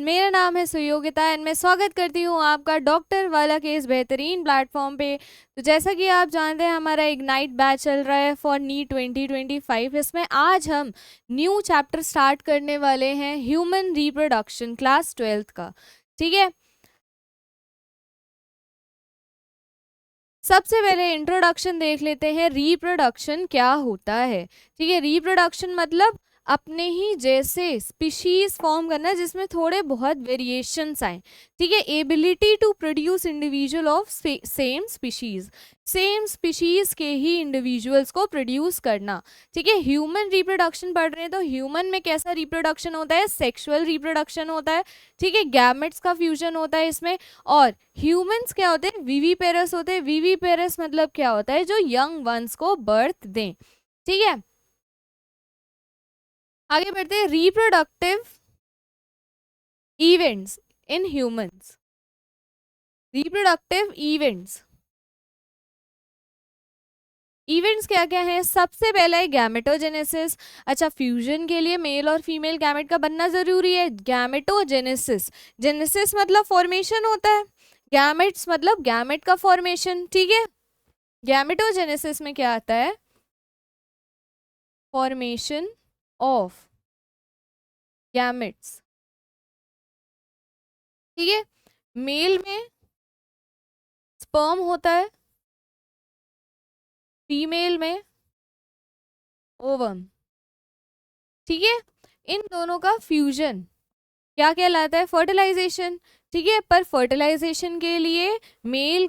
मेरा नाम है सुयोगिता एंड मैं स्वागत करती हूँ आपका डॉक्टर वाला के इस बेहतरीन प्लेटफॉर्म पे। तो जैसा कि आप जानते हैं हमारा इग्नाइट बैच चल रहा है फॉर नीट 2025। इसमें आज हम न्यू चैप्टर स्टार्ट करने वाले हैं ह्यूमन रिप्रोडक्शन क्लास 12th का। ठीक है, सबसे पहले इंट्रोडक्शन देख लेते हैं, रिप्रोडक्शन क्या होता है। ठीक है, रिप्रोडक्शन मतलब अपने ही जैसे स्पीशीज फॉर्म करना जिसमें थोड़े बहुत वेरिएशंस आए। ठीक है, ability to produce individual of same species के ही इंडिविजुअल्स को प्रोड्यूस करना। ठीक है, ह्यूमन रिप्रोडक्शन पढ़ रहे हैं तो ह्यूमन में कैसा रिप्रोडक्शन होता है, सेक्सुअल रिप्रोडक्शन होता है। ठीक है, गैमेट्स का फ्यूजन होता है इसमें। और ह्यूमंस क्या होते हैं, विवीपेरस होते हैं। विवीपेरस मतलब क्या होता है, जो यंग वंस को बर्थ दें। ठीक है, आगे बढ़ते हैं, reproductive events in humans. Reproductive events क्या क्या है, सबसे पहला है गैमेटोजेनेसिस। अच्छा, फ्यूजन के लिए मेल और फीमेल गैमेट का बनना जरूरी है। गैमेटोजेनेसिस, जेनेसिस मतलब फॉर्मेशन होता है, गैमेट्स मतलब गैमेट का फॉर्मेशन। ठीक है, गैमेटोजेनेसिस में क्या आता है, फॉर्मेशन ऑफ गैमेट्स। ठीक है, मेल में स्पर्म होता है, फीमेल में ओवम। ठीक है, इन दोनों का फ्यूजन क्या कहलाता है, फर्टिलाइजेशन। ठीक है, पर फर्टिलाइजेशन के लिए मेल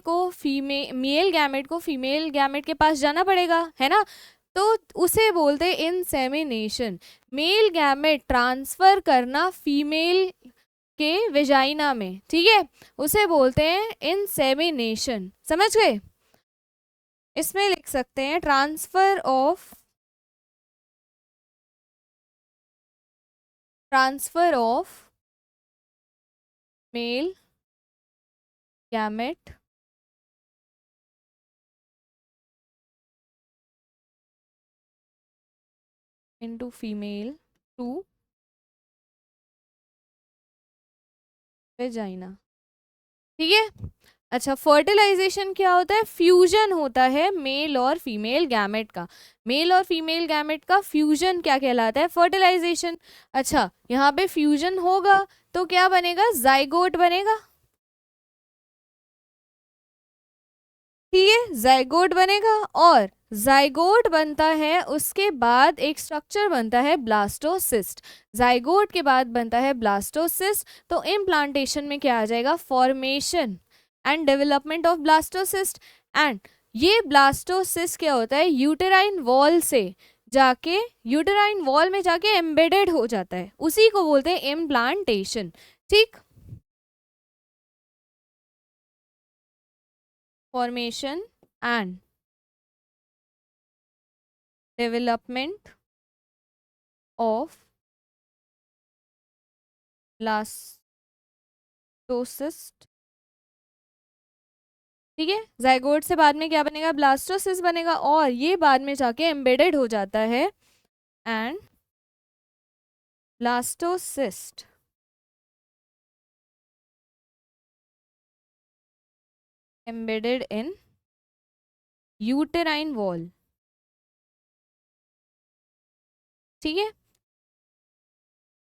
गैमेट को फीमेल गैमेट के पास जाना पड़ेगा, है ना। तो उसे बोलते हैं इंसेमिनेशन। मेल गैमेट ट्रांसफर करना फीमेल के वेजाइना में, ठीक है, उसे बोलते हैं इंसेमिनेशन। समझ गए, इसमें लिख सकते हैं transfer of male gamete into female to vagina. ठीक है, अच्छा, फर्टिलाइजेशन क्या होता है, फ्यूजन होता है मेल और फीमेल गैमेट का। मेल और फीमेल गैमेट का फ्यूजन क्या कहलाता है, फर्टिलाइजेशन। अच्छा, यहाँ पे फ्यूजन होगा तो क्या बनेगा, जाइगोट बनेगा। ठीक है, जाइगोट बनेगा और जाइगोट बनता है, उसके बाद एक स्ट्रक्चर बनता है ब्लास्टोसिस्ट। जाइगोट के बाद बनता है ब्लास्टोसिस्ट। तो इम्प्लांटेशन में क्या आ जाएगा, formation and development of blastocyst. And ये ब्लास्टोसिस्ट क्या होता है, यूटेराइन वॉल से जाके, यूटेराइन वॉल में जाके एम्बेडेड हो जाता है, उसी को बोलते हैं इम्प्लांटेशन। ठीक, formation and development of blastocyst. ठीक है, जाइगोट से बाद में क्या बनेगा, ब्लास्टोसिस्ट बनेगा और ये बाद में जाके एम्बेडेड हो जाता है। And blastocyst embedded in uterine wall. ठीक है,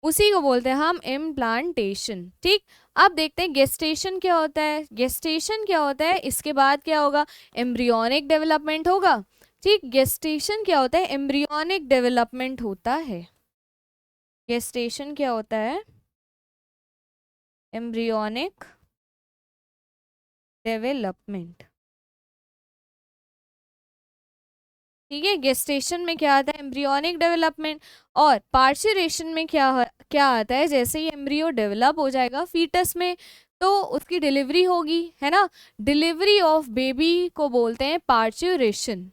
उसी को बोलते हैं हम इम्प्लांटेशन। ठीक, अब देखते हैं गेस्टेशन क्या होता है। गेस्टेशन क्या होता है, इसके बाद क्या होगा, एम्ब्रियोनिक डेवलपमेंट होगा। ठीक, गेस्टेशन क्या होता है, एम्ब्रियोनिक डेवलपमेंट होता है। गेस्टेशन क्या होता है, एम्ब्रियोनिक डेवलपमेंट। ठीक है, गेस्टेशन में क्या आता है, एम्ब्रियोनिक डेवलपमेंट। और पार्चुरेशन में क्या आता है, जैसे ही एम्ब्रियो डेवलप हो जाएगा फीटस में तो उसकी डिलीवरी होगी, है ना। डिलीवरी ऑफ बेबी को बोलते हैं पार्चुरेशन।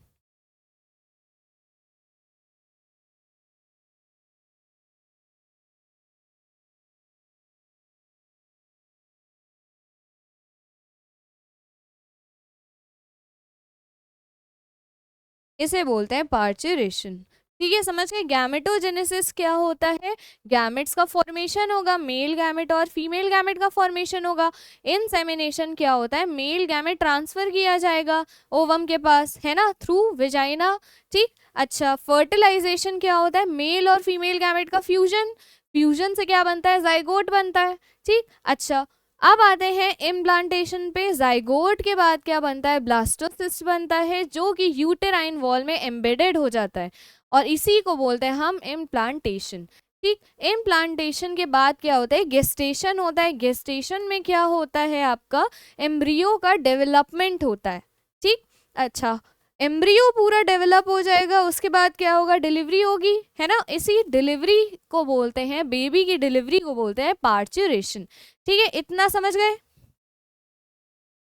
इसे बोलते हैं पार्चुरेशन। ठीक है, समझ गए। गैमेटोजेनेसिस क्या होता है? गैमेट्स का फॉर्मेशन होगा, मेल गैमेट और फीमेल गैमेट का फॉर्मेशन होगा। इंसेमिनेशन क्या होता है? मेल गैमेट ट्रांसफर किया जाएगा ओवम के पास, है ना, थ्रू विजाइना। ठीक, अच्छा, फर्टिलाइजेशन क्या होता है? मेल और फीमेल गैमेट का फ्यूजन, फ्यूजन से क्या बनता है? जाइगोट बनता है। ठीक, अच्छा, अब आते हैं इम्प्लांटेशन पे। जाइगोट के बाद क्या बनता है? ब्लास्टोसिस्ट बनता है, जो कि यूटेराइन वॉल में एम्बेडेड हो जाता है, और इसी को बोलते हैं हम इम्प्लांटेशन। ठीक, इम्प्लांटेशन के बाद क्या होता है? गेस्टेशन होता है। गेस्टेशन में क्या होता है? आपका एम्ब्रियो का डेवलपमेंट होता है। ठीक, अच्छा, एम्ब्रियो पूरा डेवलप हो जाएगा, उसके बाद क्या होगा? डिलीवरी होगी, है ना। इसी डिलीवरी को बोलते हैं, बेबी की डिलीवरी को बोलते हैं पार्चुरेशन। ठीक है, इतना समझ गए?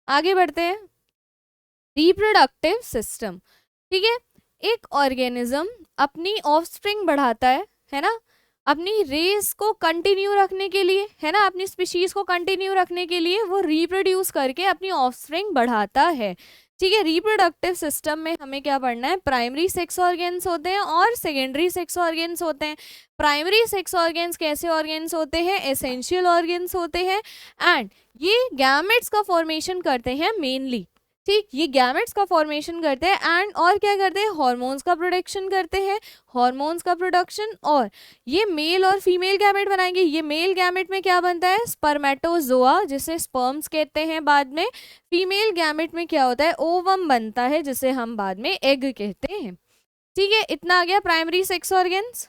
आगे बढ़ते हैं। रिप्रोडक्टिव सिस्टम, ठीक है, एक ऑर्गेनिज्म अपनी ऑफस्प्रिंग बढ़ाता है ना, अपनी रेस को कंटिन्यू रखने के लिए, है ना, अपनी स्पीशीज को कंटिन्यू रखने के लिए वो रिप्रोड्यूस करके अपनी ऑफस्प्रिंग बढ़ाता है। ठीक है, रिप्रोडक्टिव सिस्टम में हमें क्या पढ़ना है? प्राइमरी सेक्स ऑर्गेन्स होते हैं और सेकेंडरी सेक्स ऑर्गेन्स होते हैं। प्राइमरी सेक्स ऑर्गेन्स कैसे ऑर्गेन्स होते हैं? एसेंशियल ऑर्गेन्स होते हैं, एंड ये गैमेट्स का फॉर्मेशन करते हैं मेनली। ठीक, ये गैमेट्स का फॉर्मेशन करते हैं एंड और क्या करते हैं? हॉर्मोन्स का प्रोडक्शन करते हैं, हॉर्मोन्स का प्रोडक्शन, और ये मेल और फीमेल गैमेट बनाएंगे। ये मेल गैमेट में क्या बनता है? स्पर्मेटोजोआ, जिसे स्पर्म्स कहते हैं बाद में। फीमेल गैमेट में क्या होता है? ओवम बनता है, जिसे हम बाद में एग कहते हैं। ठीक है, इतना आ गया primary sex organs.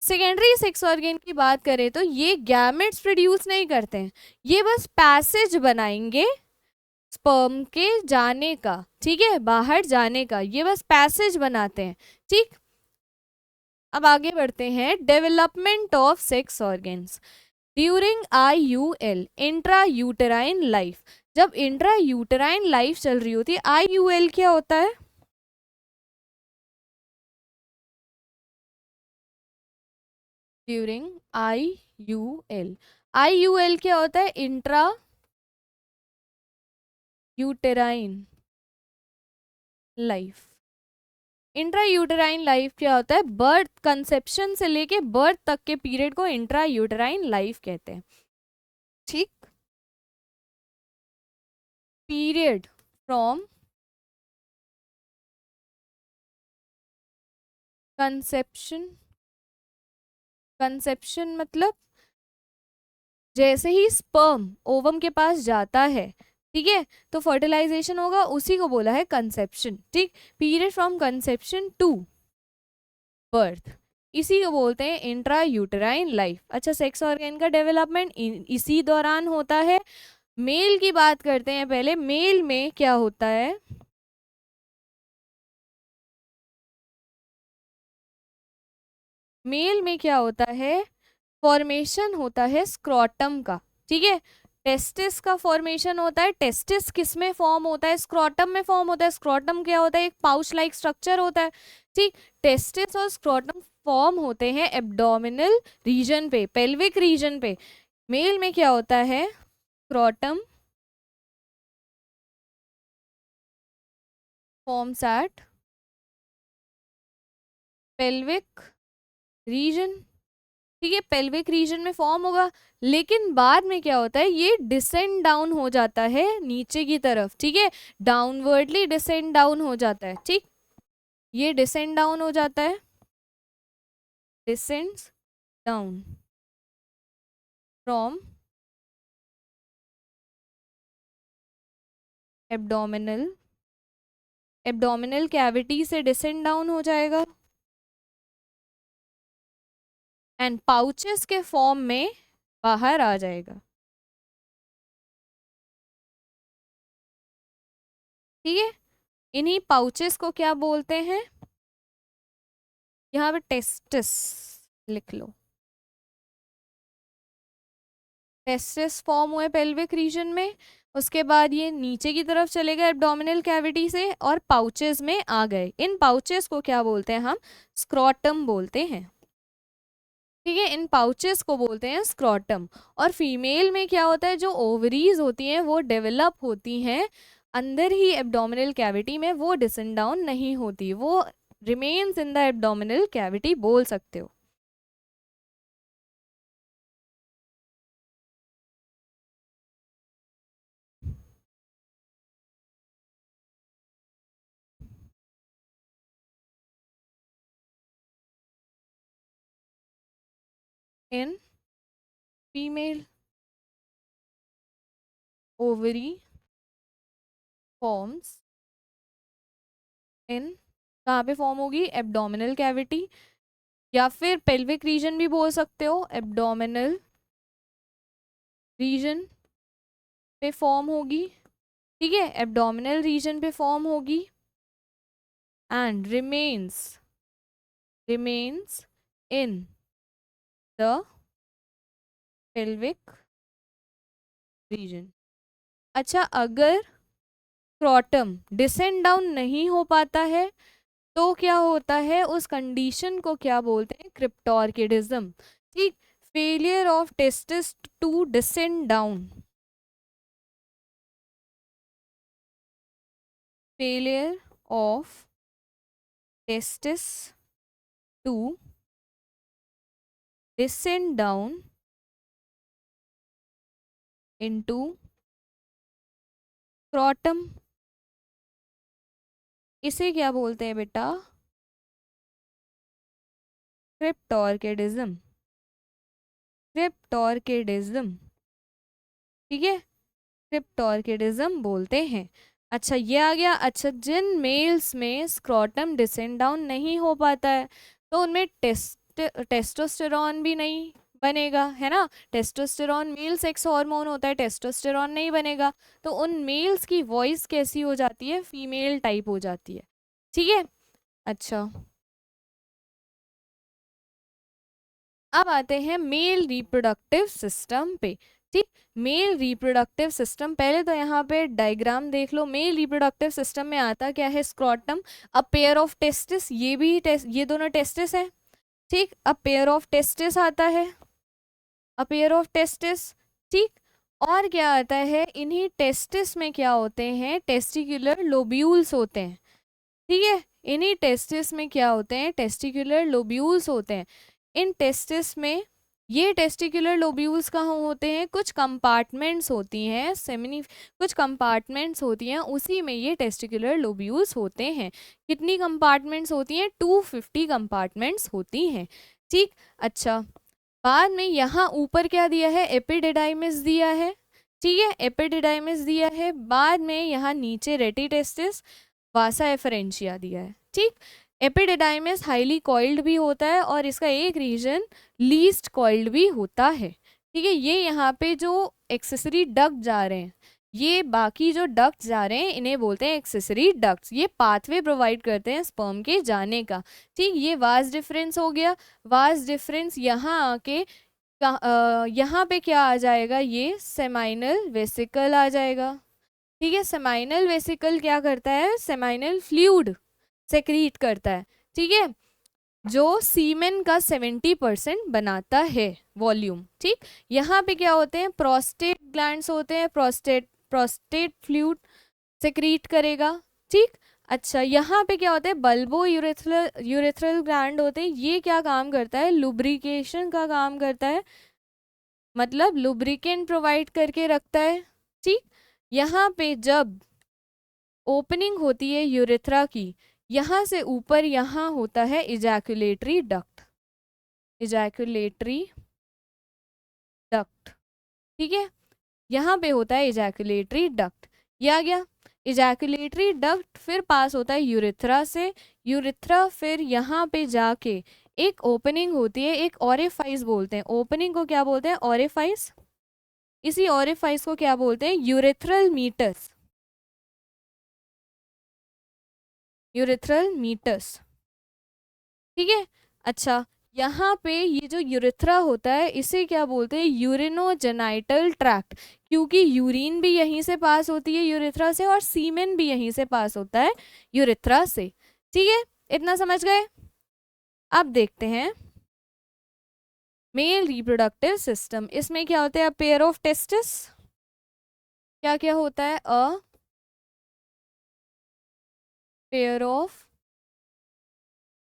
Secondary sex organ की बात करें तो ये गैमेट्स प्रोड्यूस नहीं करते हैं, ये बस पैसेज बनाएंगे स्पर्म के जाने का, ठीक है, बाहर जाने का, ये बस पैसेज बनाते हैं। ठीक, अब आगे बढ़ते हैं। Development of sex organs during IUL, intra uterine life. जब इंट्रा यूटेराइन लाइफ चल रही होती है, IUL क्या होता है? ड्यूरिंग IUL, IUL क्या होता है? Intra uterine life. Intra uterine life क्या होता है? बर्थ, कंसेप्शन से लेके बर्थ तक के पीरियड को इंट्रा यूटेराइन लाइफ कहते हैं। ठीक, पीरियड फ्रॉम कंसेप्शन, कंसेप्शन मतलब जैसे ही स्पर्म ओवम के पास जाता है, ठीक है, तो फर्टिलाइजेशन होगा, उसी को बोला है कंसेप्शन। ठीक, period from conception to birth, इसी को बोलते हैं इंट्रा यूटेराइन लाइफ। अच्छा, सेक्स ऑर्गन का डेवलपमेंट इसी दौरान होता है। मेल की बात करते हैं पहले। मेल में क्या होता है? मेल में क्या होता है? फॉर्मेशन होता है स्क्रोटम का। ठीक है, टेस्टिस का फॉर्मेशन होता है। टेस्टिस किस में फॉर्म होता है? स्क्रोटम में फॉर्म होता है। स्क्रोटम क्या होता है? एक पाउच लाइक स्ट्रक्चर होता है। ठीक, टेस्टिस और स्क्रोटम फॉर्म होते हैं एब्डोमिनल रीजन पे, पेल्विक रीजन पे। मेल में क्या होता है? Scrotum forms at pelvic region. ठीक है, पेल्विक रीजन में फॉर्म होगा, लेकिन बाद में क्या होता है? ये डिसेंड डाउन हो जाता है नीचे की तरफ। ठीक है, डाउनवर्डली डिसेंड डाउन हो जाता है। ठीक, ये डिसेंड डाउन हो जाता है, descends down from abdominal, abdominal cavity से डिसेंड डाउन हो जाएगा एंड पाउचेस के फॉर्म में बाहर आ जाएगा। ठीक है, इन्हीं पाउचेस को क्या बोलते हैं? यहाँ पे टेस्टिस लिख लो। टेस्टिस फॉर्म हुए पेल्विक रीजन में, उसके बाद ये नीचे की तरफ चले गए एब्डोमिनल कैविटी से और पाउचेस में आ गए। इन पाउचेस को क्या बोलते हैं हम? स्क्रोटम बोलते हैं। ठीक है, इन पाउचेस को बोलते हैं स्क्रोटम। और फीमेल में क्या होता है? जो ओवरीज होती हैं वो डेवलप होती हैं अंदर ही एब्डोमिनल कैविटी में, वो डिसेंड डाउन नहीं होती, वो remains in the abdominal cavity बोल सकते हो। In female ovary forms in, कहाँ पे फॉर्म होगी, एब्डोमिनल कैविटी, या फिर पेल्विक रीजन भी बोल सकते हो, एब्डोमिनल रीजन पे फॉर्म होगी, ठीक है, एब्डोमिनल रीजन पे फॉर्म होगी, and remains in the pelvic region. अच्छा, अगर स्क्रॉटम डिसेंड डाउन नहीं हो पाता है तो क्या होता है, उस कंडीशन को क्या बोलते हैं, क्रिप्टोर्किडिज्म, ठीक, failure of testis to descend down, failure of testis to descend down into scrotum, इसे क्या बोलते हैं बेटा, क्रिप्टोर्किडिज्म, क्रिप्टोर्किडिज्म, ठीक है, क्रिप्टोर्किडिज्म बोलते हैं। अच्छा, ये आ गया। अच्छा, जिन मेल्स में स्क्रॉटम डिसेंड डाउन नहीं हो पाता है तो उनमें टेस्टोस्टेरॉन भी नहीं बनेगा, है ना, टेस्टोस्टेरॉन मेल सेक्स हार्मोन होता है, टेस्टोस्टेरॉन नहीं बनेगा, तो उन मेल्स की वॉइस कैसी हो जाती है, फीमेल टाइप हो जाती है, ठीक है। अच्छा, अब आते हैं मेल रिप्रोडक्टिव सिस्टम पे, ठीक, मेल रिप्रोडक्टिव सिस्टम, पहले तो यहाँ पे डायग्राम देख लो। मेल रिप्रोडक्टिव सिस्टम में आता क्या है, scrotum, a pair of testis, ये भी ये दोनों टेस्टिस है, ठीक, अ पेयर ऑफ टेस्टिस आता है, अ पेयर ऑफ टेस्टिस, ठीक, और क्या आता है, इन्हीं टेस्टिस में क्या होते हैं, टेस्टिकुलर लोब्यूल्स होते हैं, ठीक है, इन्हीं टेस्टिस में क्या होते हैं, टेस्टिकुलर लोब्यूल्स होते हैं। इन टेस्टिस में, ये टेस्टिकुलर लोब्यूल्स कहाँ होते हैं, कुछ कंपार्टमेंट्स होती हैं, सेमिनी, कुछ कंपार्टमेंट्स होती हैं, उसी में ये टेस्टिकुलर लोब्यूल्स होते हैं। कितनी कंपार्टमेंट्स होती हैं, 250 कंपार्टमेंट्स होती हैं, ठीक। अच्छा, बाद में यहाँ ऊपर क्या दिया है, एपिडिडाइमिस दिया है, ठीक है, एपिडिडाइमिस दिया है, बाद में यहाँ नीचे रेटिटेस्टिस, वासा एफरेंशिया दिया है, ठीक। एपिडिडाइमिस हाईली कॉइल्ड भी होता है और इसका एक रीजन लीस्ट कॉइल्ड भी होता है, ठीक है। ये यहाँ पे जो एक्सेसरी डक्ट जा रहे हैं, ये बाकी जो डक्ट जा रहे हैं इन्हें बोलते हैं एक्सेसरी डक्ट्स, ये पाथवे प्रोवाइड करते हैं स्पर्म के जाने का, ठीक। ये वास डिफरेंस हो गया, वास डिफरेंस यहाँ आके यहाँ पे क्या आ जाएगा, ये सेमाइनल वेसिकल आ जाएगा, ठीक है। सेमाइनल वेसिकल क्या करता है, सेमाइनल फ्लूइड सेक्रीट करता है, ठीक है, जो सीमेन का 70% बनाता है वॉल्यूम, ठीक। यहाँ पे क्या होते हैं, प्रोस्टेट ग्लैंड्स होते हैं, प्रोस्टेट फ्लूइड सेक्रीट करेगा, ठीक। अच्छा, यहाँ पे क्या होता है, बल्बो यूरेथ्रल ग्लैंड होते हैं, ये क्या काम करता है, लुब्रिकेशन का काम करता है, मतलब लुब्रिकेंट प्रोवाइड करके रखता है, ठीक। यहाँ पे जब ओपनिंग होती है यूरेथ्रा की, यहाँ से ऊपर यहाँ होता है इजैकुलेटरी डक्ट, इजैकुलेटरी डक्ट, ठीक है, यहाँ पे होता है इजैकुलेटरी डक्ट, ये आ गया। इजैकुलेटरी डक्ट फिर पास होता है यूरेथ्रा से, यूरेथ्रा फिर यहाँ पे जाके एक ओपनिंग होती है, एक ओरिफाइस बोलते हैं, ओपनिंग को क्या बोलते हैं, ओरिफाइस, इसी ओरिफाइस को क्या बोलते हैं, यूरेथ्रल मीटस, यूरेथ्रल मीटस, ठीक है। अच्छा, यहाँ पे ये जो यूरेथ्रा होता है इसे क्या बोलते हैं, यूरिनोजेनाइटल ट्रैक्ट, क्योंकि यूरिन भी यहीं से पास होती है यूरेथ्रा से और सीमेन भी यहीं से पास होता है यूरेथ्रा से, ठीक है, इतना समझ गए। अब देखते हैं मेल रिप्रोडक्टिव सिस्टम, इसमें क्या होता है, पेयर ऑफ टेस्टिस, क्या क्या होता है, a pair of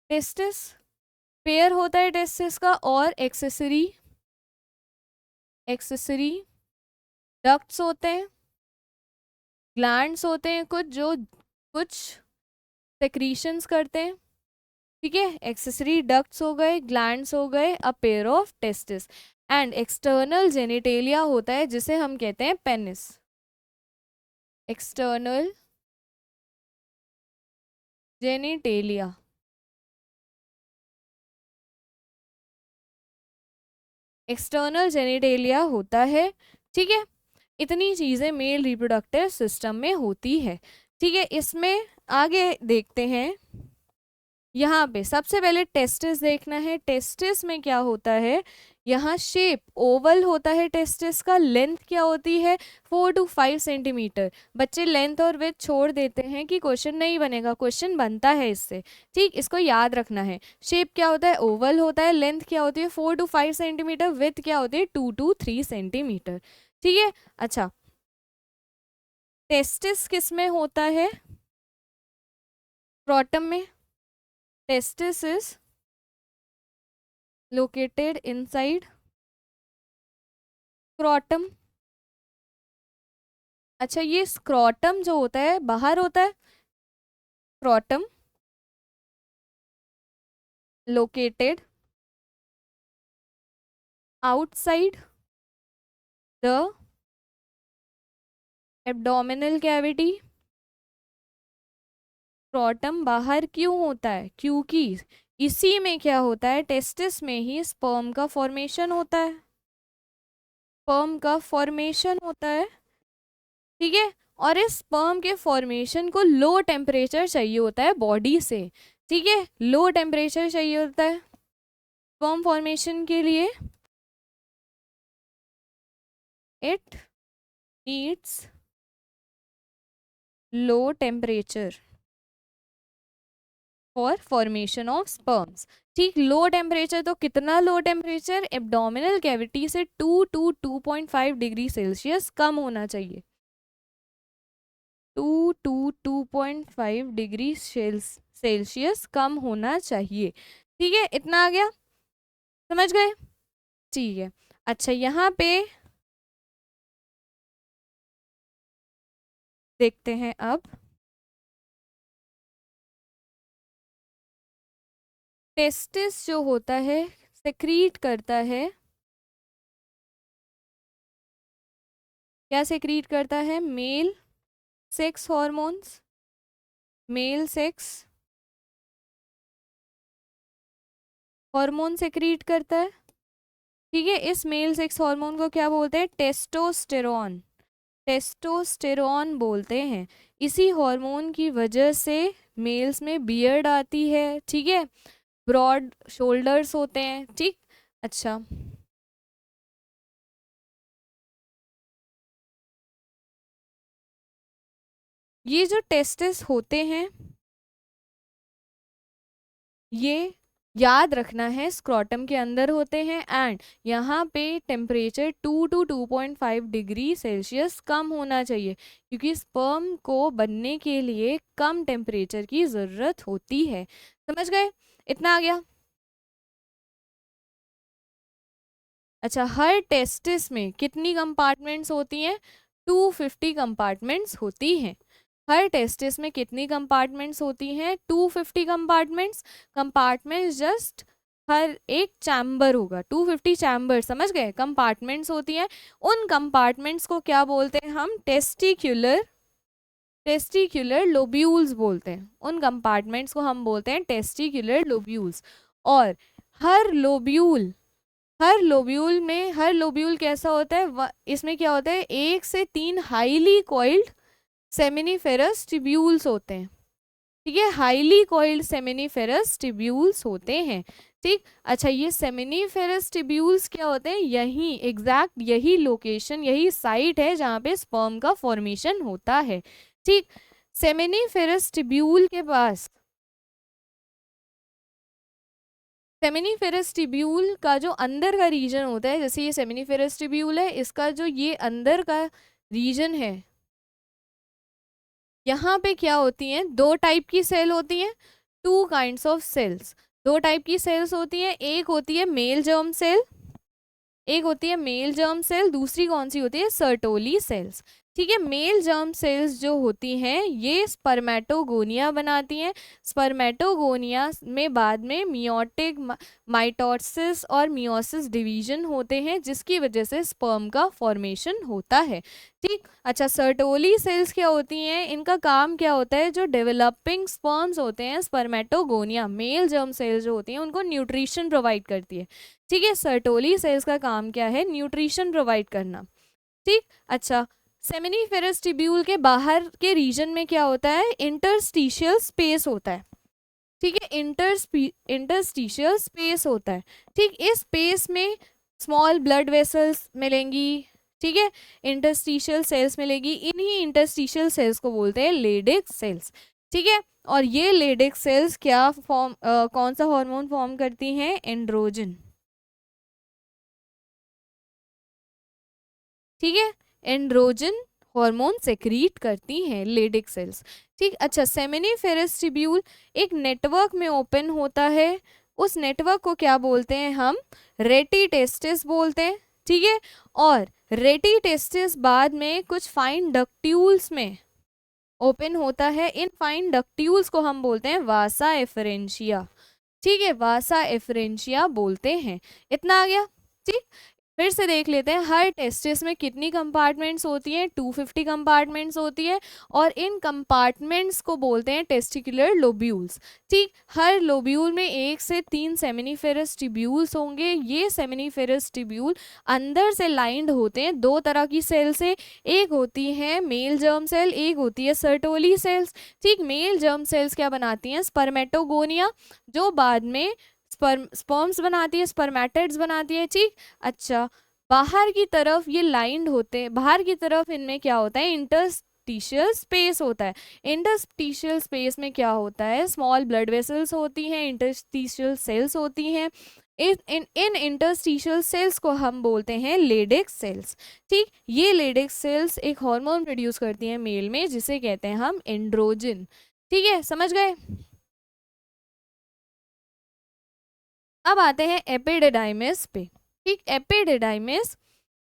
testis pair होता है टेस्टिस का, और एक्सेसरी डक्ट्स होते हैं, ग्लैंड्स होते हैं कुछ जो कुछ सेक्रीशंस करते हैं, ठीक है। एक्सेसरी डक्ट्स हो गए, ग्लैंड्स हो गए, a pair of testis. And external genitalia होता है जिसे हम कहते हैं penis. External genitalia, external genitalia होता है, ठीक है। इतनी चीज़ें मेल रिप्रोडक्टिव सिस्टम में होती है, ठीक है। इसमें आगे देखते हैं, यहाँ पे सबसे पहले टेस्टिस देखना है। टेस्टिस में क्या होता है, यहाँ शेप ओवल होता है टेस्टिस का। लेंथ क्या होती है, 4 to 5 सेंटीमीटर। बच्चे लेंथ और विड्थ छोड़ देते हैं कि क्वेश्चन नहीं बनेगा, क्वेश्चन बनता है इससे, ठीक। इसको याद रखना है। शेप क्या होता है, ओवल होता है। लेंथ क्या होती है, 4 to 5 सेंटीमीटर। विड्थ क्या होती है, 2 to 3 सेंटीमीटर, ठीक है। अच्छा, टेस्टिस किस में होता है, स्क्रॉटम में। Testis is located inside scrotum. अच्छा, ये स्क्रॉटम जो होता है बाहर होता है, scrotum located outside the abdominal cavity. Scrotum बाहर क्यों होता है, क्योंकि इसी में क्या होता है, टेस्टिस में ही स्पर्म का फॉर्मेशन होता है, स्पर्म का फॉर्मेशन होता है, ठीक है। और इस स्पर्म के फॉर्मेशन को लो टेम्परेचर चाहिए होता है बॉडी से, ठीक है। लो टेम्परेचर चाहिए होता है स्पर्म फॉर्मेशन के लिए। It needs low temperature for formation of sperms, ठीक। लो टेम्परेचर तो कितना लो टेम्परेचर, एब्डोमिनल कैविटी से 2 to 2.5 डिग्री सेल्सियस कम होना चाहिए। 2 to 2.5 डिग्री सेल्सियस कम होना चाहिए, ठीक है। इतना आ गया, समझ गए, ठीक है। अच्छा, यहाँ पे देखते हैं अब, टेस्टिस जो होता है सेक्रीट करता है, क्या सेक्रीट करता है, male sex hormones, male sex hormone secrete करता है, ठीक है। इस मेल सेक्स हार्मोन को क्या बोलते हैं, टेस्टोस्टेरोन, टेस्टोस्टेरोन बोलते हैं। इसी हार्मोन की वजह से मेल्स में बियर्ड आती है, ठीक है। ब्रॉड शोल्डर्स होते हैं, ठीक। अच्छा, ये जो टेस्टिस होते हैं, ये याद रखना है स्क्रॉटम के अंदर होते हैं। एंड यहाँ पे टेम्परेचर 2 to 2.5 डिग्री सेल्सियस कम होना चाहिए, क्योंकि स्पर्म को बनने के लिए कम टेम्परेचर की ज़रूरत होती है, समझ गए, इतना आ गया। अच्छा, हर टेस्टिस में कितनी कंपार्टमेंट्स होती हैं, 250 कंपार्टमेंट्स होती हैं। हर टेस्टिस में कितनी कंपार्टमेंट्स होती हैं, 250 कंपार्टमेंट्स। कंपार्टमेंट्स जस्ट हर एक चैम्बर होगा, 250 चैम्बर, समझ गए, कंपार्टमेंट्स होती हैं। उन कंपार्टमेंट्स को क्या बोलते हैं हम, टेस्टिक्यूलर लोब्यूल्स बोलते हैं। उन कंपार्टमेंट्स को हम बोलते हैं टेस्टिक्यूलर लोब्यूल्स। और हर लोब्यूल हर लोब्यूल कैसा होता है, इसमें क्या होता है, 1 से 3 हाईली कॉइल्ड सेमिनिफेरस ट्यूब्यूल्स होते हैं, ठीक है। हाईली कॉइल्ड सेमिनिफेरस ट्यूब्यूल्स होते हैं, ठीक। अच्छा, ये सेमिनिफेरस ट्यूब्यूल्स क्या होते हैं, यही एग्जैक्ट यही लोकेशन, यही साइट है जहाँ पे स्पर्म का फॉर्मेशन होता है, ठीक। सेमिनिफेरस ट्यूब्यूल के पास, सेमिनिफेरस ट्यूब्यूल का जो अंदर का रीजन होता है, जैसे ये सेमिनिफेरस ट्यूब्यूल है, इसका जो ये अंदर का रीजन है, यहाँ पे क्या होती हैं, 2 टाइप की सेल होती हैं। टू काइंड्स ऑफ सेल्स, दो टाइप की सेल्स होती हैं, एक होती है मेल जर्म सेल, एक होती है मेल जर्म सेल, दूसरी कौन सी होती है, सर्टोली सेल्स। ठीक है, मेल जर्म सेल्स जो होती हैं ये स्पर्मेटोगोनिया बनाती हैं, स्पर्मेटोगोनिया में बाद में मियोटिक, माइटोसिस और मियोसिस डिवीजन होते हैं, जिसकी वजह से स्पर्म का फॉर्मेशन होता है। ठीक, अच्छा सर्टोली सेल्स क्या होती हैं, इनका काम क्या होता है, जो डेवलपिंग स्पर्म्स होते हैं, स्पर्मेटोगोनिया मेल जर्म सेल्स जो होती हैं उनको न्यूट्रिशन प्रोवाइड करती है। ठीक है, सर्टोली सेल्स का काम क्या है, न्यूट्रिशन प्रोवाइड करना। ठीक, अच्छा सेमिनिफेरस टिब्यूल के बाहर के रीजन में क्या होता है, इंटरस्टिशियल स्पेस होता है। ठीक है, इंटरस्टिशियल स्पेस होता है। ठीक, इस स्पेस में स्मॉल ब्लड वेसल्स मिलेंगी। ठीक है, इंटरस्टिशियल सेल्स मिलेगी, इन्हीं इंटरस्टिशियल सेल्स को बोलते हैं लेडिक सेल्स। ठीक है, और ये लेडिक सेल्स क्या फॉर्म कौन सा हार्मोन फॉर्म करती हैं, एंड्रोजन। ठीक है, एंड्रोजन हार्मोन सेक्रीट करती हैं लेडिक सेल्स। ठीक, अच्छा सेमिनिफेरस टिब्यूल एक नेटवर्क में ओपन होता है, उस नेटवर्क को क्या बोलते हैं हम, रेटिटेस्टिस बोलते हैं। ठीक है, और रेटिटेस्टिस बाद में कुछ फाइन डक्ट्यूल्स में ओपन होता है, इन फाइन डक्ट्यूल्स को हम बोलते हैं वासा एफरेंशिया। ठीक है, वासा एफरेंशिया बोलते हैं। इतना आ गया। ठीक, फिर से देख लेते हैं, हर टेस्टिस में कितनी कंपार्टमेंट्स होती हैं, 250 कंपार्टमेंट्स होती है, और इन कंपार्टमेंट्स को बोलते हैं टेस्टिकुलर लोब्यूल्स। ठीक, हर लोब्यूल में 1 से 3 सेमिनिफेरस टिब्यूल्स होंगे। ये सेमिनिफेरस टिब्यूल अंदर से लाइंड होते हैं दो तरह की सेल से, एक होती है मेल जर्म सेल, एक होती है सर्टोली सेल्स। ठीक, मेल जर्म सेल्स क्या बनाती हैं, स्पर्मेटोगोनिया, जो बाद में स्पर्म्स बनाती है, स्पर्मेटिड्स बनाती है। ठीक, अच्छा बाहर की तरफ ये लाइंड होते हैं, बाहर की तरफ इनमें क्या होता है, इंटरस्टिशियल स्पेस होता है। इंटरस्टिशियल स्पेस में क्या होता है, स्मॉल ब्लड वेसल्स होती हैं, इंटरस्टिशियल सेल्स होती हैं। इन इंटरस्टिशियल सेल्स को हम बोलते हैं लेडिक सेल्स। ठीक, ये लेडिक सेल्स एक हार्मोन प्रोड्यूस करती हैं मेल में, जिसे कहते हैं हम एंड्रोजन। ठीक है, समझ गए। अब आते हैं एपिडिडाइमिस पे। ठीक, एपिडिडाइमिस,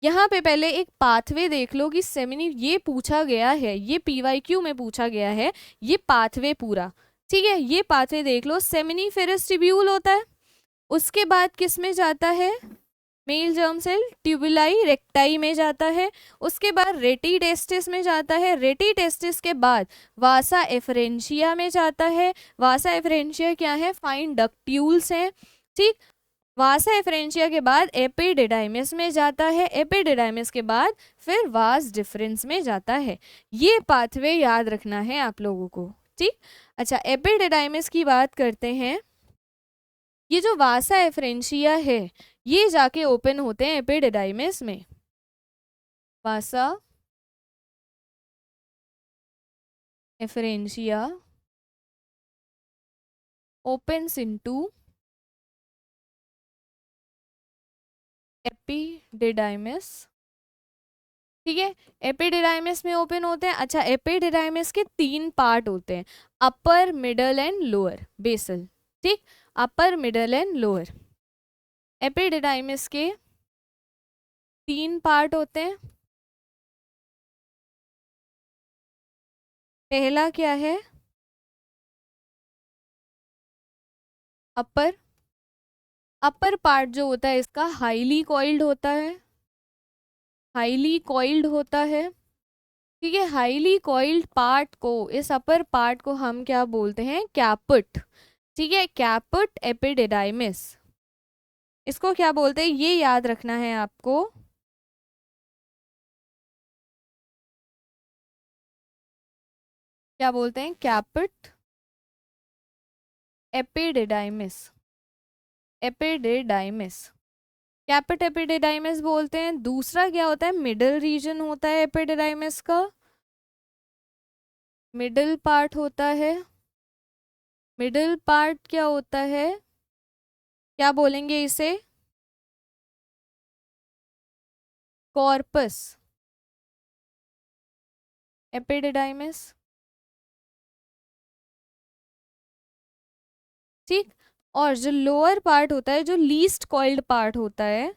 यहाँ पे पहले एक पाथवे देख लो कि सेमिनी, ये पूछा गया है, ये पीवाईक्यू में पूछा गया है, ये पाथवे पूरा। ठीक है, ये पाथवे देख लो, सेमिनिफेरस टिब्यूल होता है, उसके बाद किस में जाता है, मेल जर्म सेल ट्यूबुलाई रेक्टाई में जाता है, उसके बाद रेटिटेस्टिस में जाता है, रेटिटेस्टिस के बाद वासा एफरेंशिया में जाता है। वासा एफरेंशिया क्या है, फाइन डक्ट्यूल्स हैं। ठीक, वासा एफरेंशिया के बाद एपिडिडाइमिस में जाता है, एपिडिडाइमिस के बाद फिर वास डिफरेंस में जाता है। ये पाथवे याद रखना है आप लोगों को। ठीक, अच्छा एपिडिडाइमिस की बात करते हैं, ये जो वासा एफरेंशिया है ये जाके ओपन होते हैं एपिडिडाइमिस में। वासा एफरेंशिया opens into एपिडिडाइमिस। ठीक है, एपिडिडाइमिस में ओपन होते हैं। अच्छा, एपिडिडाइमिस के 3 पार्ट होते हैं, upper middle and lower basal. ठीक, upper middle and lower, epididymis के 3 पार्ट होते हैं। पहला क्या है, अपर, अपर पार्ट जो होता है इसका हाईली कॉइल्ड होता है, हाईली कॉइल्ड होता है। ठीक है, हाईली कॉइल्ड पार्ट को, इस अपर पार्ट को हम क्या बोलते हैं, कैपुट। ठीक है, कैपुट एपिडिडाइमिस, इसको क्या बोलते हैं, ये याद रखना है आपको। क्या बोलते हैं, कैपुट एपिडिडाइमिस, एपिडिडाइमिस, कैपिट एपिडिडाइमिस बोलते हैं। दूसरा क्या होता है, मिडल रीजन होता है एपिडिडाइमिस का, मिडल पार्ट होता है। मिडल पार्ट क्या होता है, क्या बोलेंगे इसे, कॉर्पस एपिडिडाइमिस। ठीक। और जो लोअर पार्ट होता है, जो लीस्ट कॉइल्ड पार्ट होता है,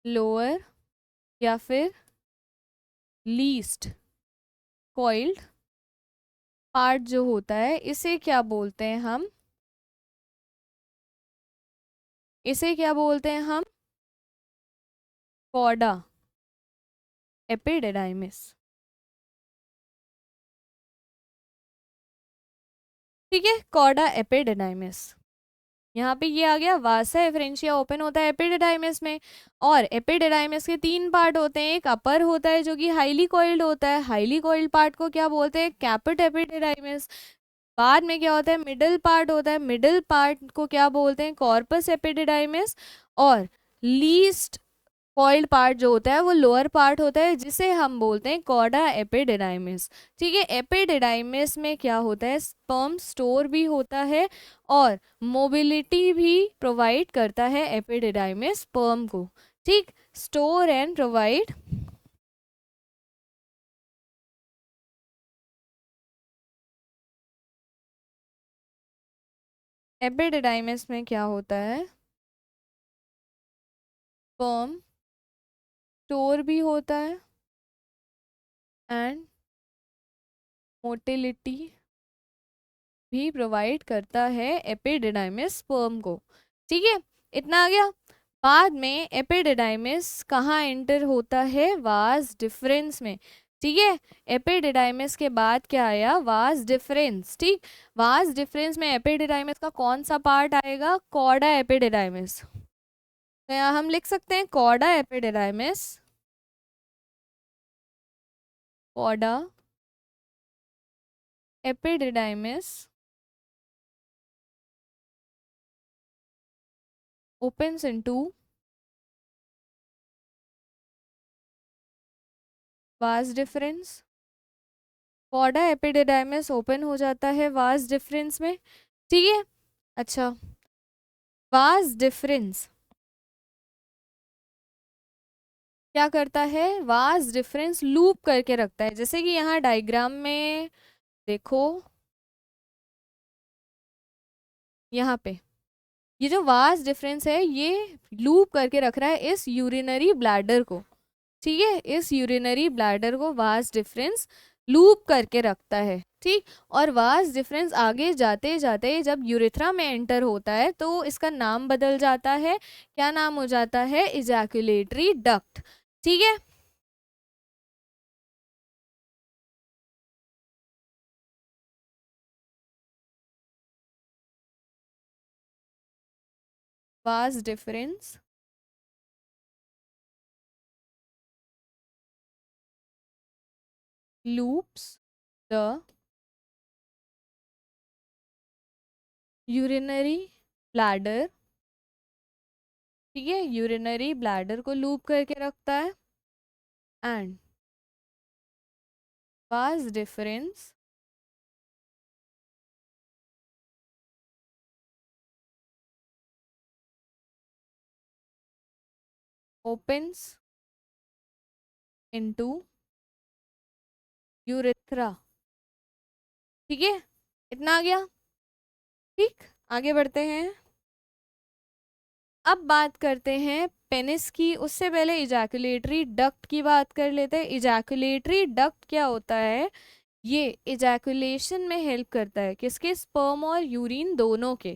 लोअर या फिर लीस्ट कॉइल्ड पार्ट जो होता है, इसे क्या बोलते हैं हम? इसे क्या बोलते हैं हम? Chorda epididymis. ठीक है, कॉर्डा एपिडिडाइमिस। यहाँ पे ये आ गया, वासा एफरेंशिया ओपन होता है एपिडिडाइमिस में। और एपिडिडाइमिस के तीन पार्ट होते हैं, एक अपर होता है जो कि हाईली कॉइल्ड होता है, हाईली कॉइल्ड पार्ट को क्या बोलते हैं? कैपिट एपिडिडाइमिस। बाद में क्या होता है? मिडिल पार्ट होता है, मिडिल पार्ट को क्या बोलते हैं? Corpus epididymis. और लीस्ट कॉइल्ड पार्ट जो होता है वो लोअर पार्ट होता है, जिसे हम बोलते हैं कॉर्डा एपिडिडाइमिस। ठीक है, एपिडिडाइमिस में क्या होता है? स्पर्म स्टोर भी होता है और मोबिलिटी भी प्रोवाइड करता है एपिडिडाइमिस स्पर्म को। ठीक, स्टोर एंड प्रोवाइड। एपिडिडाइमिस में क्या होता है? स्पर्म स्टोर भी होता है एंड मोटिलिटी भी प्रोवाइड करता है एपिडिडाइमिस स्पर्म को। ठीक है, इतना आ गया। बाद में एपिडिडाइमिस कहाँ एंटर होता है? वास डिफरेंस में। ठीक है, एपिडिडाइमिस के बाद क्या आया? Vas deferens. ठीक, वास डिफरेंस में एपिडिडाइमिस का कौन सा पार्ट आएगा? Chorda epididymis. तो यहाँ हम लिख सकते हैं chorda epididymis, chorda epididymis opens into vas deferens. Chorda epididymis open हो जाता है वास डिफरेंस में। ठीक है, अच्छा, वास डिफरेंस क्या करता है? वास डिफरेंस लूप करके रखता है, जैसे कि यहाँ डायग्राम में देखो, यहाँ पे ये जो वास डिफरेंस है ये लूप करके रख रहा है इस यूरिनरी ब्लैडर को। ठीक है, इस यूरिनरी ब्लैडर को वास डिफरेंस लूप करके रखता है। ठीक, और वास डिफरेंस आगे जाते जाते जब यूरेथ्रा में एंटर होता है तो इसका नाम बदल जाता है। क्या नाम हो जाता है? Ejaculatory duct. ठीक है, vas deferens loops the urinary bladder. ठीक है, यूरिनरी ब्लैडर को लूप करके रखता है and vas deferens opens into urethra. ठीक है, इतना आ गया। ठीक, आगे बढ़ते हैं। अब बात करते हैं पेनिस की, उससे पहले इजैकुलेटरी डक्ट की बात कर लेते हैं। इजैकुलेटरी डक्ट क्या होता है? ये इजैकुलेशन में हेल्प करता है, किसके? स्पर्म और यूरिन दोनों के।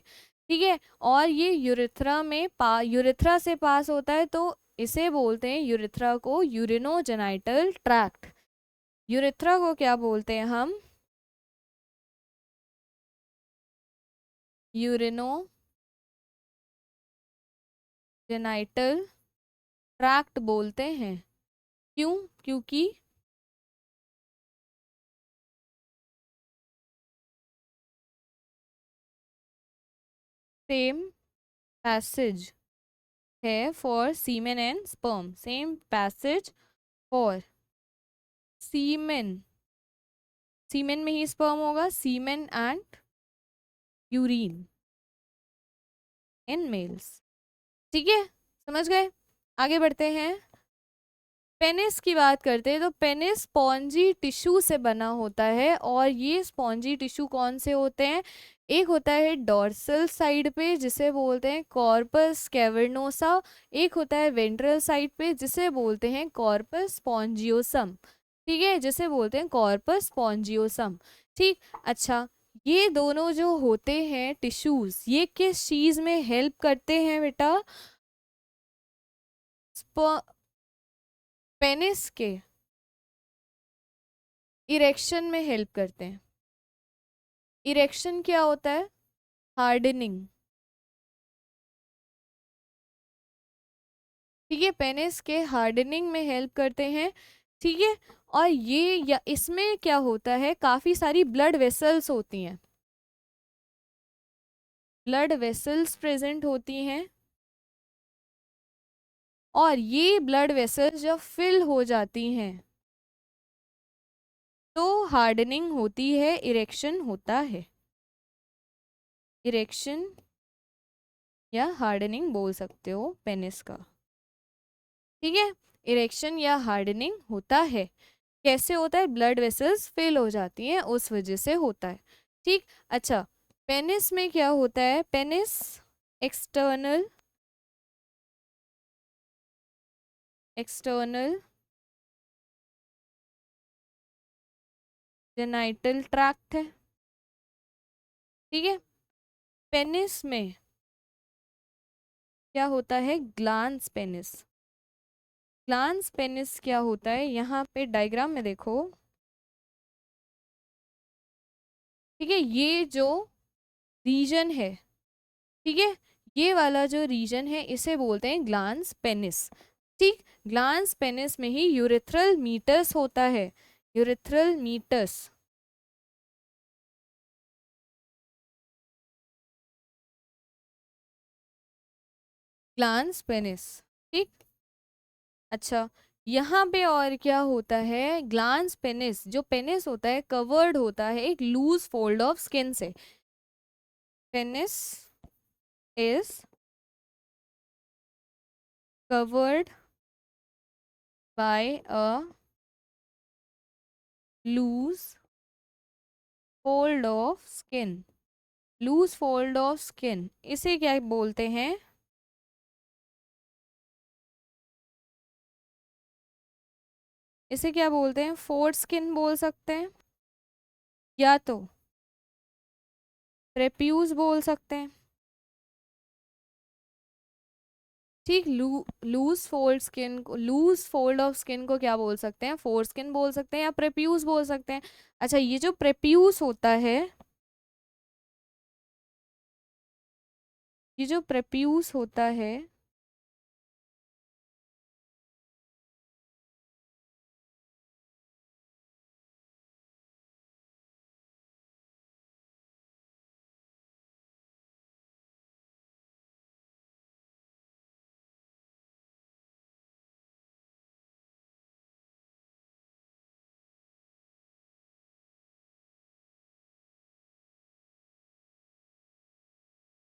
ठीक है, और ये यूरेथ्रा में यूरेथ्रा से पास होता है, तो इसे बोलते हैं यूरेथ्रा को यूरिनोजेनाइटल ट्रैक्ट। यूरेथ्रा को क्या बोलते हैं हम? यूरिनोजेनाइटल ट्रैक्ट बोलते हैं। क्यों? क्योंकि सेम पैसेज है for semen and sperm. Same passage for semen, semen में ही स्पर्म होगा, semen and urine in males. ठीक है, समझ गए? आगे बढ़ते हैं। पेनिस की बात करते हैं तो पेनिस स्पॉन्जी टिश्यू से बना होता है, और ये स्पॉन्जी टिश्यू कौन से होते हैं? एक होता है डॉर्सल साइड पे जिसे बोलते हैं कॉर्पस कैवर्नोसा, एक होता है वेंट्रल साइड पे जिसे बोलते हैं कॉर्पस स्पॉन्जियोसम। ठीक है, जिसे बोलते हैं कॉर्पस स्पॉन्जियोसम। ठीक, अच्छा, ये दोनों जो होते हैं टिश्यूज, ये किस चीज में हेल्प करते हैं बेटा? पेनिस के इरेक्शन में हेल्प करते हैं। इरेक्शन क्या होता है? हार्डनिंग। ठीक है, पेनिस के हार्डनिंग में हेल्प करते हैं। ठीक है, और ये या इसमें क्या होता है, काफी सारी ब्लड वेसल्स होती हैं, ब्लड वेसल्स प्रेजेंट होती हैं, और ये ब्लड वेसल्स जब फिल हो जाती हैं तो हार्डनिंग होती है, इरेक्शन होता है। इरेक्शन या हार्डनिंग बोल सकते हो पेनिस का। ठीक है, इरेक्शन या हार्डनिंग होता है। कैसे होता है? ब्लड वेसल्स फेल हो जाती हैं, उस वजह से होता है। ठीक, अच्छा, पेनिस में क्या होता है? Penis external external genital tract है। ठीक है, पेनिस में क्या होता है? Glans penis. ग्लांस पेनिस क्या होता है? यहाँ पे डायग्राम में देखो। ठीक है, ये जो रीजन है, ठीक है, ये वाला जो रीजन है इसे बोलते हैं ग्लांस पेनिस। ठीक, ग्लांस पेनिस में ही यूरेथ्रल मीटस होता है, यूरेथ्रल मीटस। Glans penis. ठीक, अच्छा, यहाँ पे और क्या होता है? ग्लांस पेनिस, जो पेनिस होता है कवर्ड होता है एक लूज फोल्ड ऑफ स्किन से। Penis is covered by a loose fold of skin. Loose fold of skin, इसे क्या बोलते हैं? इसे क्या बोलते हैं? फोर्ड स्किन बोल सकते हैं, या तो प्रेप्यूज बोल सकते हैं। ठीक, लूज फोल्ड स्किन को, लूज फोल्ड ऑफ स्किन को क्या बोल सकते हैं? फोर्ड स्किन बोल सकते हैं या प्रेप्यूज बोल सकते हैं। अच्छा, ये जो प्रेप्यूज होता है, ये जो प्रेप्यूज होता है,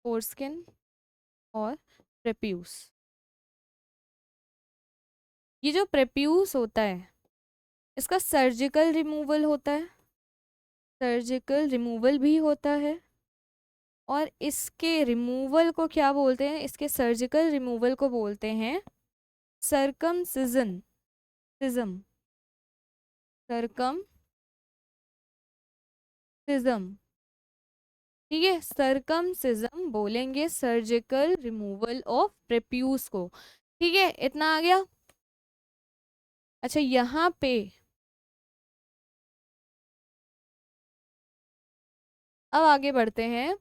फोर्ड स्किन और प्रेप्यूज। ये जो प्रेप्यूज होता है इसका सर्जिकल रिमूवल होता है, सर्जिकल रिमूवल भी होता है, और इसके रिमूवल को क्या बोलते हैं? इसके सर्जिकल रिमूवल को बोलते हैं सरकमसिजन, सिजम, सरकमसिजम। ठीक है, सरकमसिजम बोलेंगे सर्जिकल रिमूवल ऑफ प्रेप्यूस को। ठीक है, इतना आ गया। अच्छा, यहाँ पे अब आगे बढ़ते हैं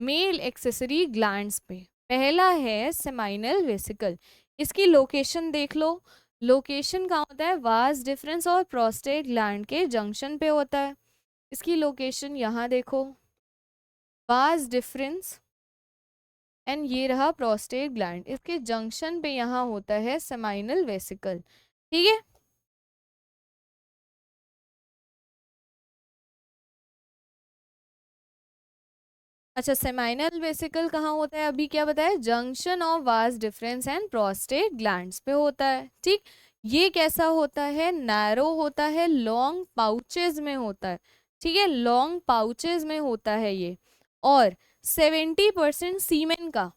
मेल एक्सेसरी ग्लैंड्स पे। पहला है सेमाइनल वेसिकल। इसकी लोकेशन देख लो। लोकेशन कहाँ होता है? वास डिफरेंस और प्रोस्टेट ग्लैंड के जंक्शन पे होता है। इसकी लोकेशन यहाँ देखो, वास डिफरेंस एंड ये रहा प्रोस्टेट ग्लैंड, इसके जंक्शन पे यहाँ होता है सेमाइनल वेसिकल। ठीक है, अच्छा, सेमाइनल वेसिकल कहाँ होता है? अभी क्या बताया? Junction of vas deferens and prostate glands पे होता है। ठीक, ये कैसा होता है, नैरो होता है, लॉन्ग पाउचेज में होता है, ठीक है, लॉन्ग पाउचेज में होता है ये। और 70% सीमेन का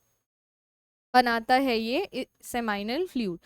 बनाता है ये सेमाइनल फ्लूइड,